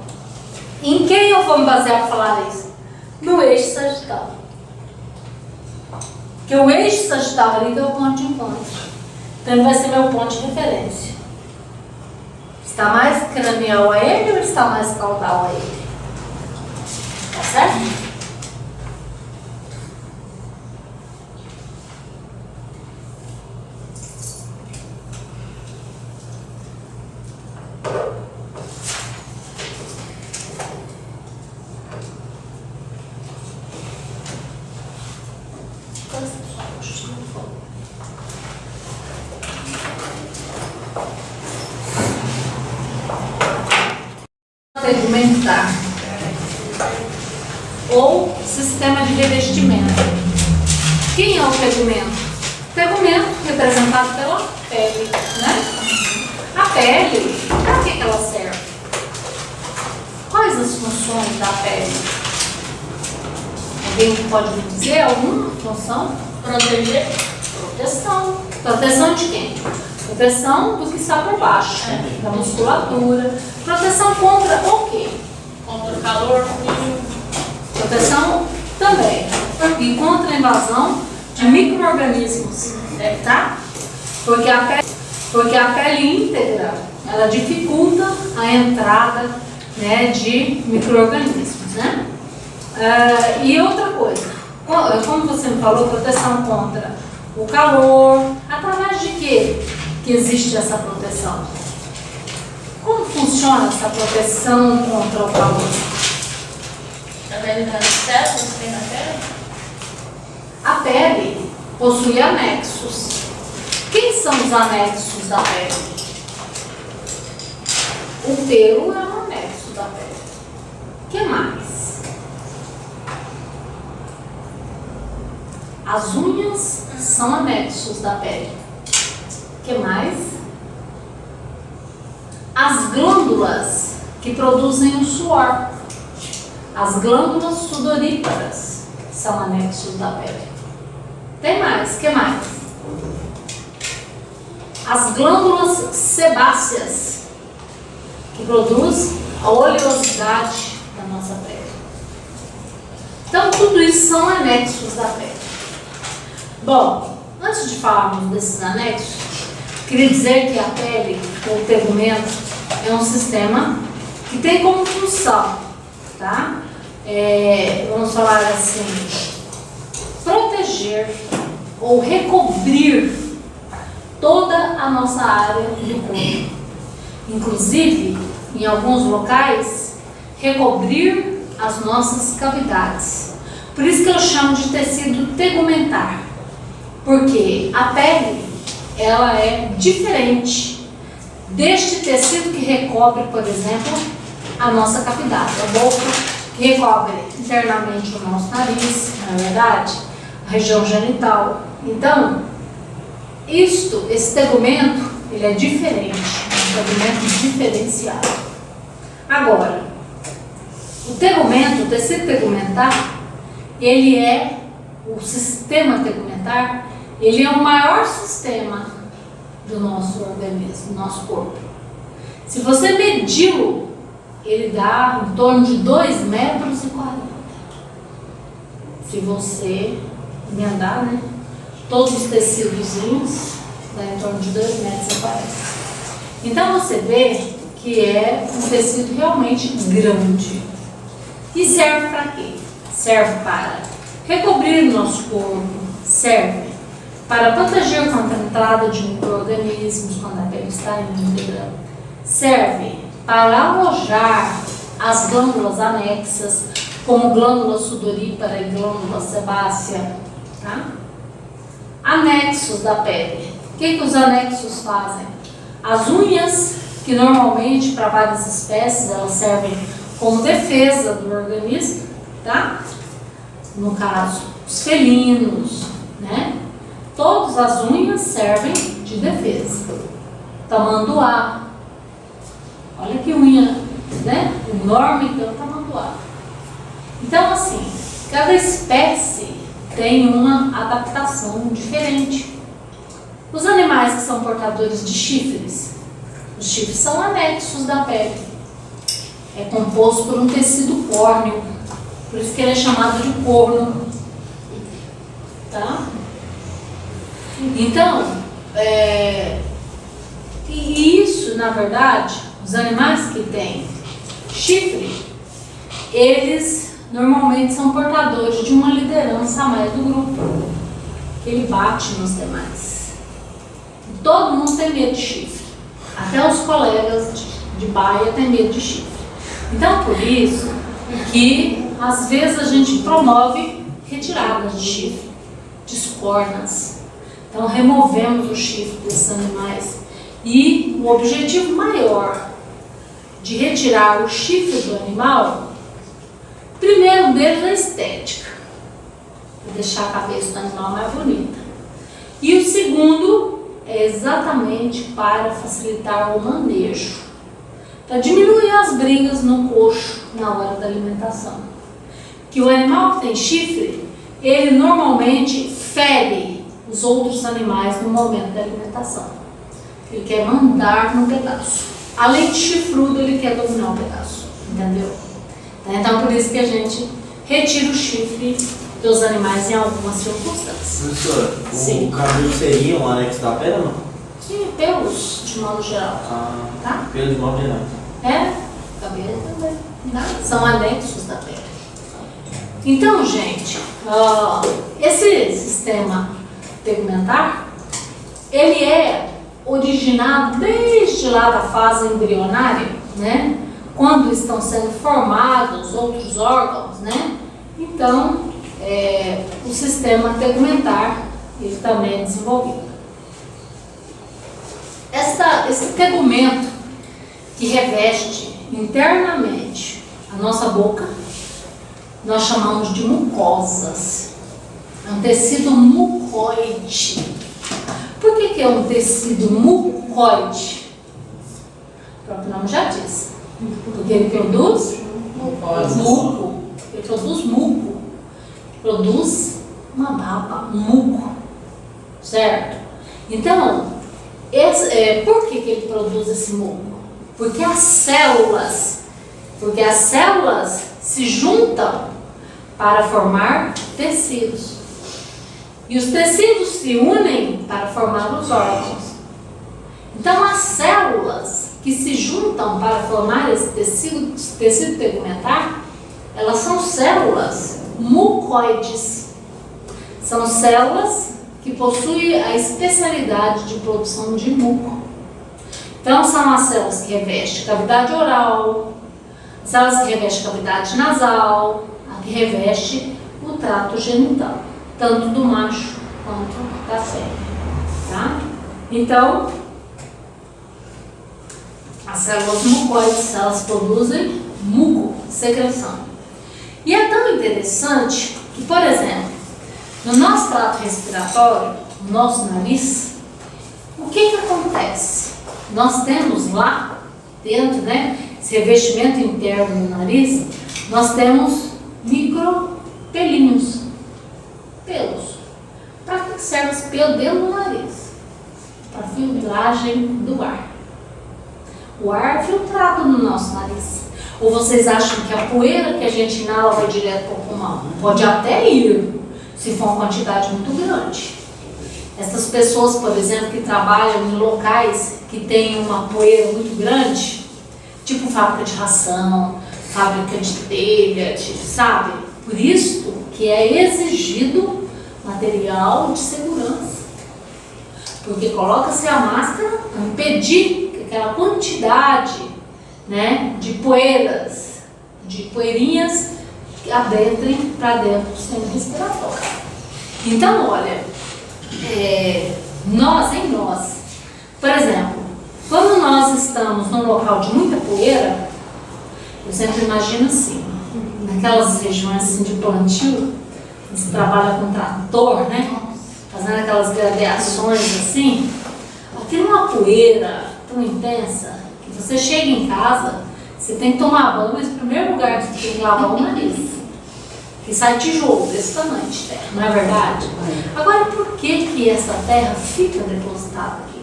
Em quem eu vou me basear para falar isso? No eixo sagital. Porque o eixo sagital ali que é o ponto de encontro. Então ele vai ser meu ponto de referência. Está mais cranial a ele ou está mais caudal a ele? Tá certo? Tegumentar ou sistema de revestimento. Quem é o tegumento? O tegumento representado pela pele, né? A pele, para que ela serve? Quais as funções da pele? Alguém pode me dizer alguma função? Proteger. Proteção. Proteção de quem? O proteção do que está por baixo, da musculatura. Proteção contra o quê? Contra o calor, frio. Proteção também. E contra a invasão de micro-organismos, tá? Porque a pele íntegra, ela dificulta a entrada, né, de micro-organismos, né? E outra coisa, como você me falou, proteção contra o calor, através de quê que existe essa proteção? Como funciona essa proteção contra o calor? Através das células que tem na pele? A pele possui anexos. Quem são os anexos da pele? O pelo é um anexo da pele. O que mais? As unhas são anexos da pele. O que mais? As glândulas que produzem o suor. As glândulas sudoríparas são anexos da pele. Tem mais? O que mais? As glândulas sebáceas, que produz a oleosidade da nossa pele. Então, tudo isso são anexos da pele. Bom, antes de falarmos desses anexos, queria dizer que a pele, ou tegumento, é um sistema que tem como função, tá? Vamos falar assim, proteger ou recobrir toda a nossa área do corpo. Inclusive, em alguns locais, recobrir as nossas cavidades. Por isso que eu chamo de tecido tegumentar. Porque a pele, ela é diferente deste tecido que recobre, por exemplo, a nossa cavidade. A boca, que recobre internamente o nosso nariz, na verdade, a região genital. Então, esse tegumento, ele é diferente, um tegumento diferenciado. Agora, o tegumento, o tecido tegumentar, ele é o sistema tegumentar, ele é o maior sistema do nosso organismo, do nosso corpo. Se você medi-lo, ele dá em torno de 2,40 metros. Se você emendar, né, todos os tecidozinhos, dá em torno de 2,40 metros. Então você vê que é um tecido realmente grande. E serve para quê? Serve para recobrir o nosso corpo, serve para proteger contra a entrada de micro-organismos quando a pele está íntegra, serve para alojar as glândulas anexas, como glândula sudorípara e glândula sebácea, tá? Anexos da pele. O que os anexos fazem? As unhas, que normalmente para várias espécies elas servem como defesa do organismo, tá? No caso, os felinos, né? Todas as unhas servem de defesa. Tamanduá. Olha que unha, né? Enorme que é o tamanduá. Então, assim, cada espécie tem uma adaptação diferente. Os animais que são portadores de chifres, os chifres são anexos da pele. É composto por um tecido córneo, por isso que ele é chamado de corno. Tá? Então, e isso, na verdade, os animais que têm chifre, eles normalmente são portadores de uma liderança a mais do grupo. Ele bate nos demais. Todo mundo tem medo de chifre. Até os colegas de baia têm medo de chifre. Então, por isso que às vezes a gente promove retiradas de chifre, de escornas. Então, removemos o chifre desses animais. E o objetivo maior de retirar o chifre do animal, primeiro deles é a estética, para deixar a cabeça do animal mais bonita. E o segundo é exatamente para facilitar o manejo, para diminuir as brigas no coxo na hora da alimentação. Que o animal que tem chifre, ele normalmente fere os outros animais no momento da alimentação. Ele quer mandar no pedaço. Além de chifrudo, ele quer dominar o pedaço. Entendeu? Então, por isso que a gente retira o chifre dos animais em algumas circunstâncias. Professora, Sim. o cabelo seria um anexo da pele ou não? Sim, pelos, de modo geral. Tá? Pelo de modo geral. É, cabelo também. Tá? São anexos da pele. Então, gente, esse sistema tegumentar, ele é originado desde lá da fase embrionária, né? Quando estão sendo formados outros órgãos, né? Então, o sistema tegumentar, ele também é desenvolvido. Esse tegumento que reveste internamente a nossa boca, nós chamamos de mucosas. É um tecido mucoide. Por que é um tecido mucoide? O próprio nome já diz. Porque ele produz muco. Ele produz muco. Produz uma baba, um muco. Certo? Então, por que ele produz esse muco? Porque as células se juntam para formar tecidos. E os tecidos se unem para formar os órgãos. Então, as células que se juntam para formar esse tecido tegumentar, elas são células mucoides. São células que possuem a especialidade de produção de muco. Então, são as células que revestem cavidade oral, as células que revestem cavidade nasal, a que reveste o trato genital, tanto do macho quanto da fêmea. Tá? Então, as células mucoides, elas produzem muco, secreção. E é tão interessante que, por exemplo, no nosso trato respiratório, no nosso nariz, o que acontece? Nós temos lá dentro, né, esse revestimento interno no nariz, nós temos micropelinhos, pelos. Para que serve esse pelo dentro do nariz? Para filtragem do ar. O ar é filtrado no nosso nariz. Ou vocês acham que a poeira que a gente inala vai direto para o pulmão? Pode até ir, se for uma quantidade muito grande. Essas pessoas, por exemplo, que trabalham em locais que têm uma poeira muito grande, tipo fábrica de ração, fábrica de telha, sabe? Por isso que é exigido material de segurança. Porque coloca-se a máscara para impedir que aquela quantidade, né, de poeirinhas adentrem para dentro do sistema respiratório. Então, olha, nós, por exemplo, quando nós estamos num local de muita poeira, eu sempre imagino assim, naquelas regiões assim, de plantio, você trabalha com trator, né? Fazendo aquelas gradeações assim, aquilo é uma poeira tão intensa que você chega em casa, você tem que tomar banho, mas o primeiro lugar que você tem que lavar é o nariz. Que sai tijolo desse tamanho de terra, não é verdade? Agora, por que essa terra fica depositada aqui?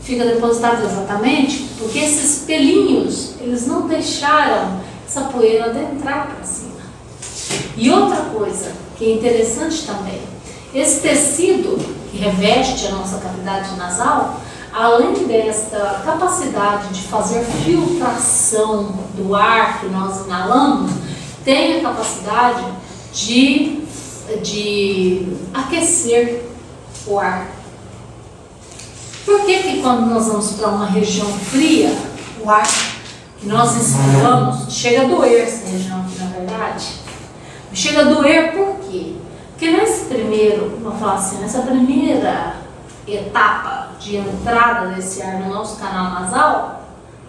Fica depositada exatamente porque esses pelinhos, eles não deixaram essa poeira adentrar para cima. E outra coisa que é interessante também, esse tecido que reveste a nossa cavidade nasal, além desta capacidade de fazer filtração do ar que nós inalamos, tem a capacidade de aquecer o ar. Por que quando nós vamos para uma região fria, o ar que nós inspiramos chega a doer essa região aqui, na verdade? Chega a doer por quê? Porque nessa primeira etapa de entrada desse ar no nosso canal nasal,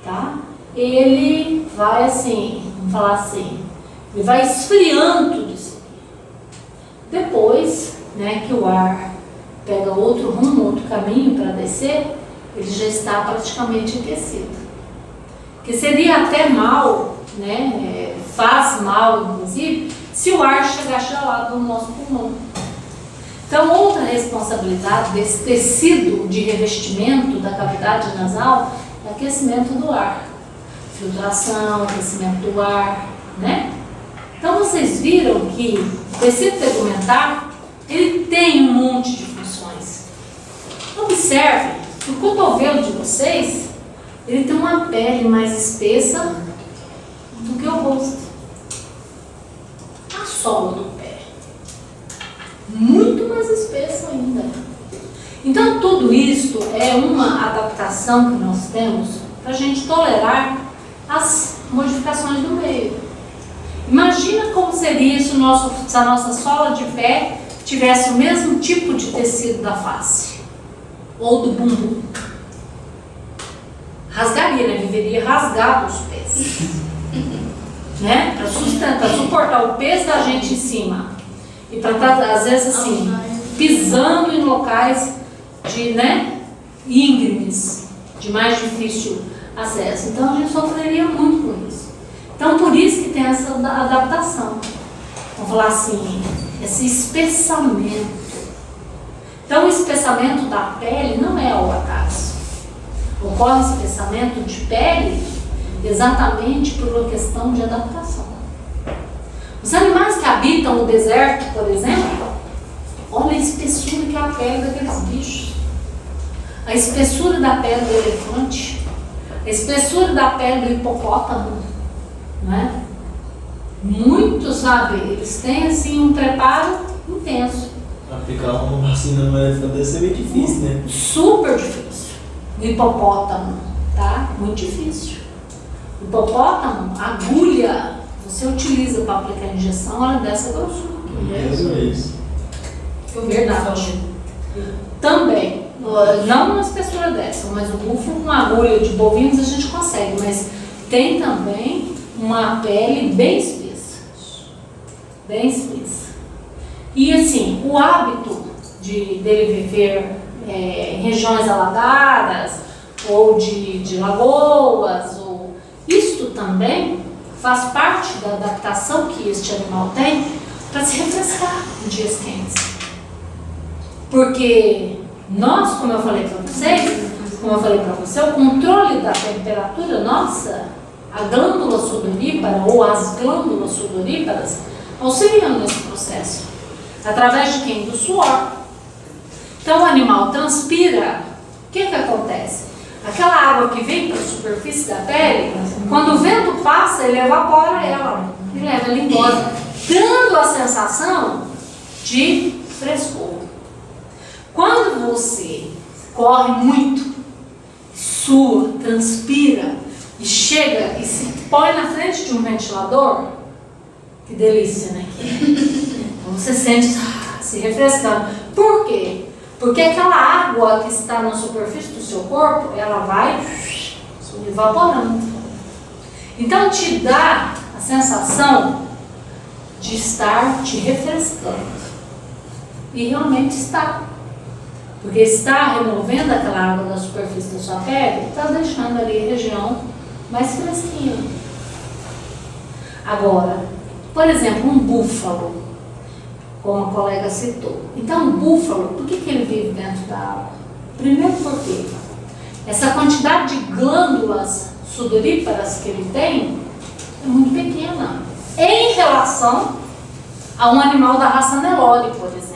tá? Ele vai assim, vamos falar assim, ele vai esfriando tudo isso. Depois, né, que o ar pega outro rumo, outro caminho para descer, ele já está praticamente aquecido. Que seria até mal, né, faz mal, inclusive, se o ar chegar gelado no nosso pulmão. Então, outra responsabilidade desse tecido de revestimento da cavidade nasal é aquecimento do ar. Filtração, aquecimento do ar, né? Então, vocês viram que o tecido tegumentar, ele tem um monte de funções. Observe que o cotovelo de vocês, ele tem uma pele mais espessa do que o rosto. A sola do pé, muito mais espessa ainda. Então, tudo isso é uma adaptação que nós temos para a gente tolerar as modificações do meio. Imagina como seria se a nossa sola de pé tivesse o mesmo tipo de tecido da face ou do bumbum. Rasgaria, né? Viveria rasgado os pés. Né? Para suportar o peso da gente em cima. E para estar, às vezes, assim, pisando em locais de, né, íngremes, de mais difícil acesso. Então, a gente sofreria muito com isso. Então, por isso que tem essa adaptação. Vamos falar assim, esse espessamento. Então, o espessamento da pele não é ao acaso. Ocorre espessamento de pele exatamente por uma questão de adaptação. Os animais que habitam o deserto, por exemplo, olha a espessura que é a pele daqueles bichos. A espessura da pele do elefante, a espessura da pele do hipopótamo, né? Muito, sabe, eles têm assim um preparo intenso. Aplicar uma vacina no elefante deve ser bem difícil, né? Super difícil. No hipopótamo, tá? Muito difícil. O hipopótamo, agulha, você utiliza para aplicar injeção, olha dessa grossura. É isso. Verdade. Também, não uma espessura dessa, mas o búfalo com agulha de bovinos a gente consegue, mas tem também uma pele bem espessa. Bem espessa. E assim, o hábito dele viver em regiões alagadas ou de lagoas, ou isto também faz parte da adaptação que este animal tem para se refrescar em dias quentes. Porque nós, como eu falei para você, o controle da temperatura nossa, a glândula sudorípara ou as glândulas sudoríparas auxiliam nesse processo. Através de quem? Do suor. Então o animal transpira, o que acontece? Aquela água que vem para a superfície da pele, quando o vento passa, ele evapora ela e leva ela embora, dando a sensação de frescor. Quando você corre muito, sua, transpira e chega e se põe na frente de um ventilador, que delícia, né? Então você sente se refrescando. Por quê? Porque aquela água que está na superfície do seu corpo, ela vai evaporando. Então te dá a sensação de estar te refrescando. E realmente está. Porque está removendo aquela água da superfície da sua pele, está deixando ali a região mais fresquinha. Agora, por exemplo, um búfalo, como a colega citou. Então, o búfalo, por que ele vive dentro da água? Primeiro porque essa quantidade de glândulas sudoríparas que ele tem é muito pequena em relação a um animal da raça Nelore, por exemplo.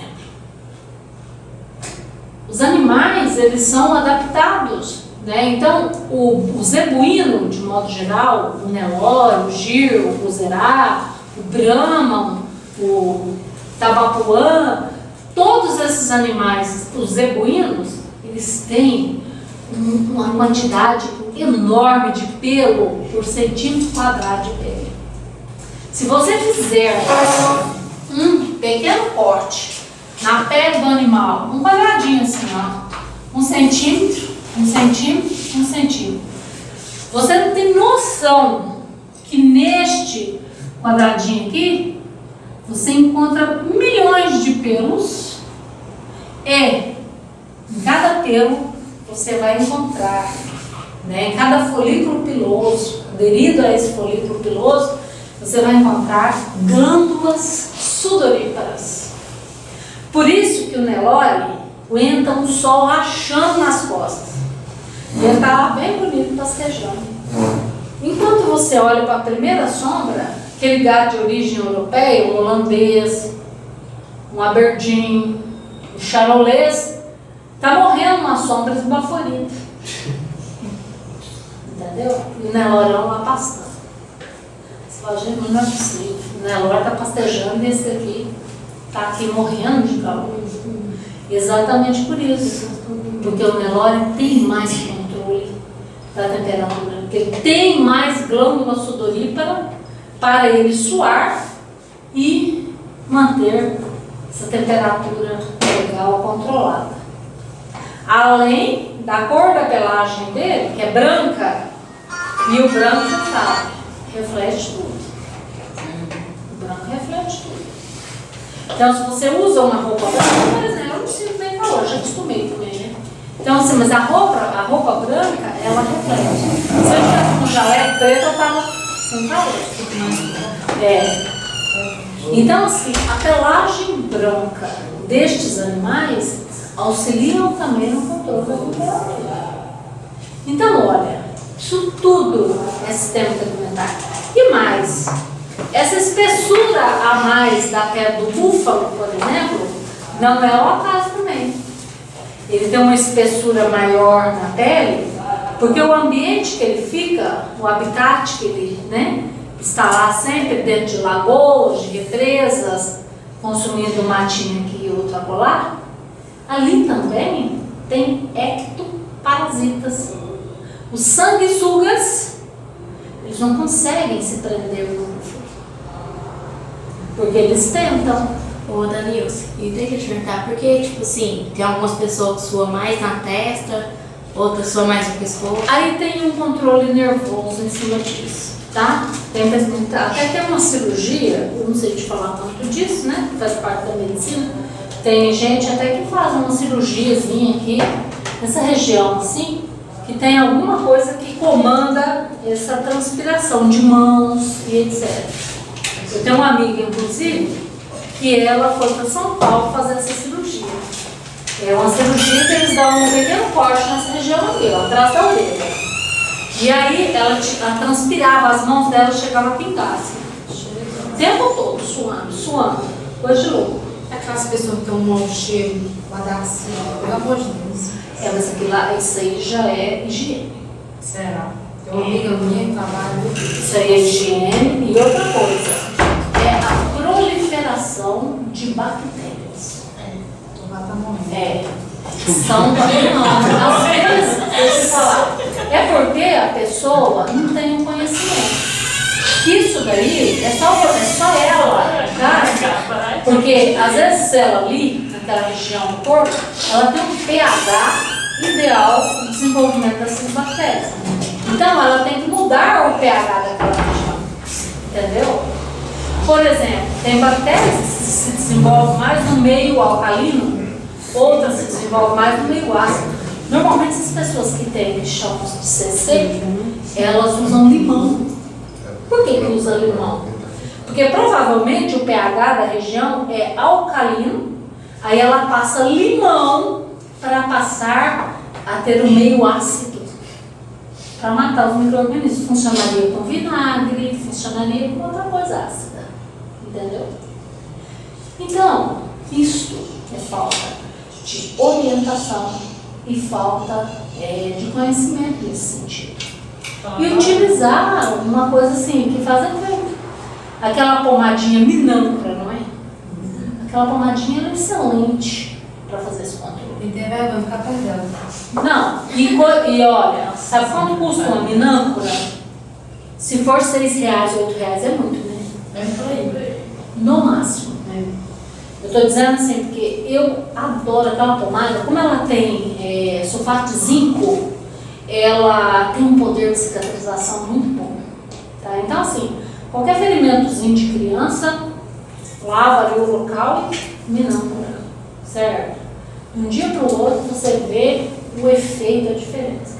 Os animais, eles são adaptados, né? Então, o zebuíno, de modo geral, o Nelore, o gir, o buzerá, o brahman, o tabapuã, todos esses animais, os zebuínos, eles têm uma quantidade enorme de pelo por centímetro quadrado de pele. Se você fizer um pequeno corte na pele do animal, um quadradinho assim, ó, 1 centímetro, 1 centímetro, 1 centímetro, você não tem noção que neste quadradinho aqui você encontra milhões de pelos e em cada pelo você vai encontrar, né, em cada folículo piloso, aderido a esse folículo piloso, você vai encontrar glândulas sudoríparas. Por isso isso que o Nelore aguenta um sol rachando nas costas. E ele tá lá bem bonito pastejando. Enquanto você olha para a primeira sombra, aquele gado de origem europeia, um holandês, um aberdeen, um charolês, tá morrendo na sombra esbaforida. Entendeu? E o Nelorão lá pastando. Você fala, gente, não é possível. O Nelore tá pastejando e esse aqui tá aqui morrendo de calor. Exatamente por isso. Porque o Nelore tem mais controle da temperatura. Porque ele tem mais glândula sudorípara para ele suar e manter essa temperatura legal controlada. Além da cor da pelagem dele, que é branca, e o branco, você sabe, reflete tudo. O branco reflete tudo. Então, se você usa uma roupa branca, por exemplo, eu não sinto nem calor, já acostumei também, né? Então, assim, mas a roupa branca, ela reflete. Se eu tivesse com jaleco preto, eu tava com calor. Então, assim, a pelagem branca destes animais auxiliam também no controle da temperatura. Então, olha, isso tudo é sistema alimentar. E mais, essa espessura a mais da pele do búfalo, por exemplo, não é ao acaso também. Ele tem uma espessura maior na pele, porque o ambiente que ele fica, o habitat que ele, né, está lá sempre dentro de lagoas, de represas, consumindo um matinho aqui e outro acolá, ali também tem ectoparasitas. Os sanguessugas, eles não conseguem se prender no búfalo, porque eles tentam. Ô, Danilson, e deixa eu te perguntar, porque, tipo assim, tem algumas pessoas que suam mais na testa, outras suam mais no pescoço. Aí tem um controle nervoso em cima disso, tá? Até tem uma cirurgia, eu não sei te falar tanto disso, né? Faz parte da medicina. Tem gente até que faz uma cirurgiazinha aqui, nessa região assim, que tem alguma coisa que comanda essa transpiração de mãos e etc. Eu tenho uma amiga, inclusive, que ela foi para São Paulo fazer essa cirurgia. É uma cirurgia que eles dão um pequeno corte nessa região aqui, ó, atrás da orelha. E aí ela transpirava, as mãos dela chegavam a pingar, assim, o tempo todo, suando, coisa de louco. Aquelas pessoas que estão no cheiro, guarda-assim, pelo amor de Deus. Mas aquilo lá, isso aí já é higiene. Será? Tem uma amiga minha que trabalha. Isso aí é higiene. E outra coisa, é a proliferação de bactérias. O gato tá morrendo. São às vezes, deixa eu falar, é porque a pessoa não tem um conhecimento. Isso daí é só ela, tá? Porque às vezes ela ali, naquela região do corpo, ela tem um pH ideal para o desenvolvimento dessas bactérias. Então ela tem que mudar o pH daquela região, entendeu? Por exemplo, tem bactérias que se desenvolvem mais no meio alcalino, outras se desenvolvem mais no meio ácido. Normalmente essas pessoas que têm chamamos de CC, elas usam limão. Por que usa limão? Porque provavelmente o pH da região é alcalino, aí ela passa limão para passar a ter um meio ácido, para matar os micro-organismos. Funcionaria com vinagre, funcionaria com outra coisa ácida, entendeu? Então, isto é falta de orientação e falta de conhecimento nesse sentido. E utilizar uma coisa assim, que faz efeito. Aquela pomadinha minâncora, não é? Aquela pomadinha é excelente para fazer esse controle. E tem vergonha ficar perdendo. Não, e olha, sabe quanto custa uma minâncora? Se for R$6, R$8 é muito, né? É por aí. No máximo. Eu estou dizendo assim, porque eu adoro aquela pomada, como ela tem sulfato de zinco, ela tem um poder de cicatrização muito bom. Tá? Então, assim, qualquer ferimentozinho de criança, lava ali o local e minâncora, certo? De um dia para o outro você vê o efeito, a diferença.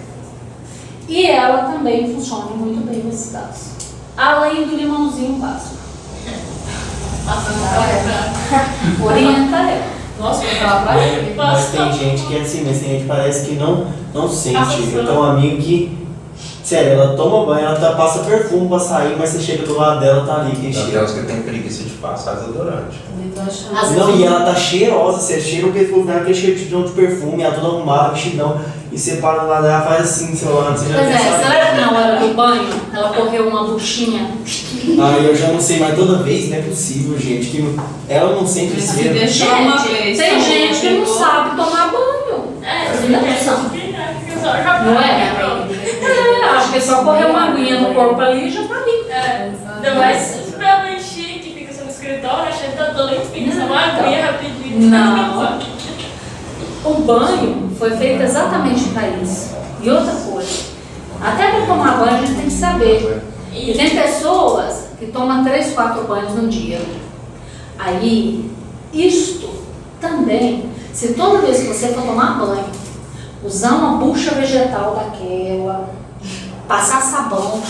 E ela também funciona muito bem nesse caso. Além do limãozinho básico. Orienta ela. Nossa, eu tava pra ele. Mas tem gente que é assim, mas tem gente que parece que não sente. Eu tenho um amigo que, sério, ela toma banho, ela passa perfume pra sair, mas você chega do lado dela, tá ali, que Então, tem cheiro. uns que tem preguiça de passar desodorante. Também tô achando. Às Não, vezes- e ela tá cheirosa, você cheira o pescoço dela, aquele cheiro de perfume, ela toda arrumada, vestidão, e você para do lado dela, faz assim, seu lado, você já Pois é, pensa. será que na hora do banho ela correu uma buchinha? Aí eu já não sei, mas toda vez não é possível, gente, que ela não sente o Mas se cheiro. deixou uma vez. Tem tá bom, gente que não chegou. sabe tomar banho. Não Não é? É, acho que é só correr uma aguinha no corpo ali e já tá ali. Ainda mais extremamente chique, fica no escritório, achando que tá toda limpinha, só uma aguinha rapidinho. Não. O banho foi feito exatamente para isso. E outra coisa, até para tomar banho a gente tem que saber. E tem pessoas que tomam 3, 4 banhos no dia. Aí, isto também, se toda vez que você for tomar banho, usar uma bucha vegetal daquela, passar sabão,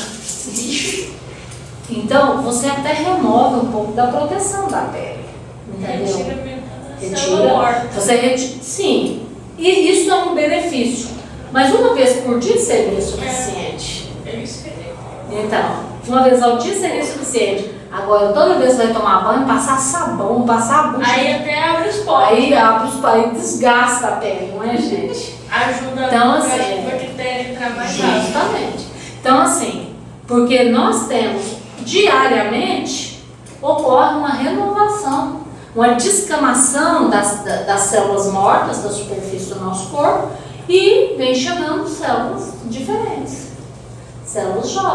então você até remove um pouco da proteção da pele. Entendeu? Retira. Você retira. Sim. E isso é um benefício. Mas uma vez por dia seria suficiente. Então, uma vez ao dia seria suficiente. Agora, toda vez que vai tomar banho, passar sabão, passar a bucha. Aí até abre os poros. Aí abre os pais, desgasta a pele, não é, gente? Ajuda Então, a assim, bactéria entrar mais rápido. Justamente. Então, assim, porque nós temos diariamente, ocorre uma renovação, uma descamação das células mortas da superfície do nosso corpo e vem chegando células diferentes, células jovens.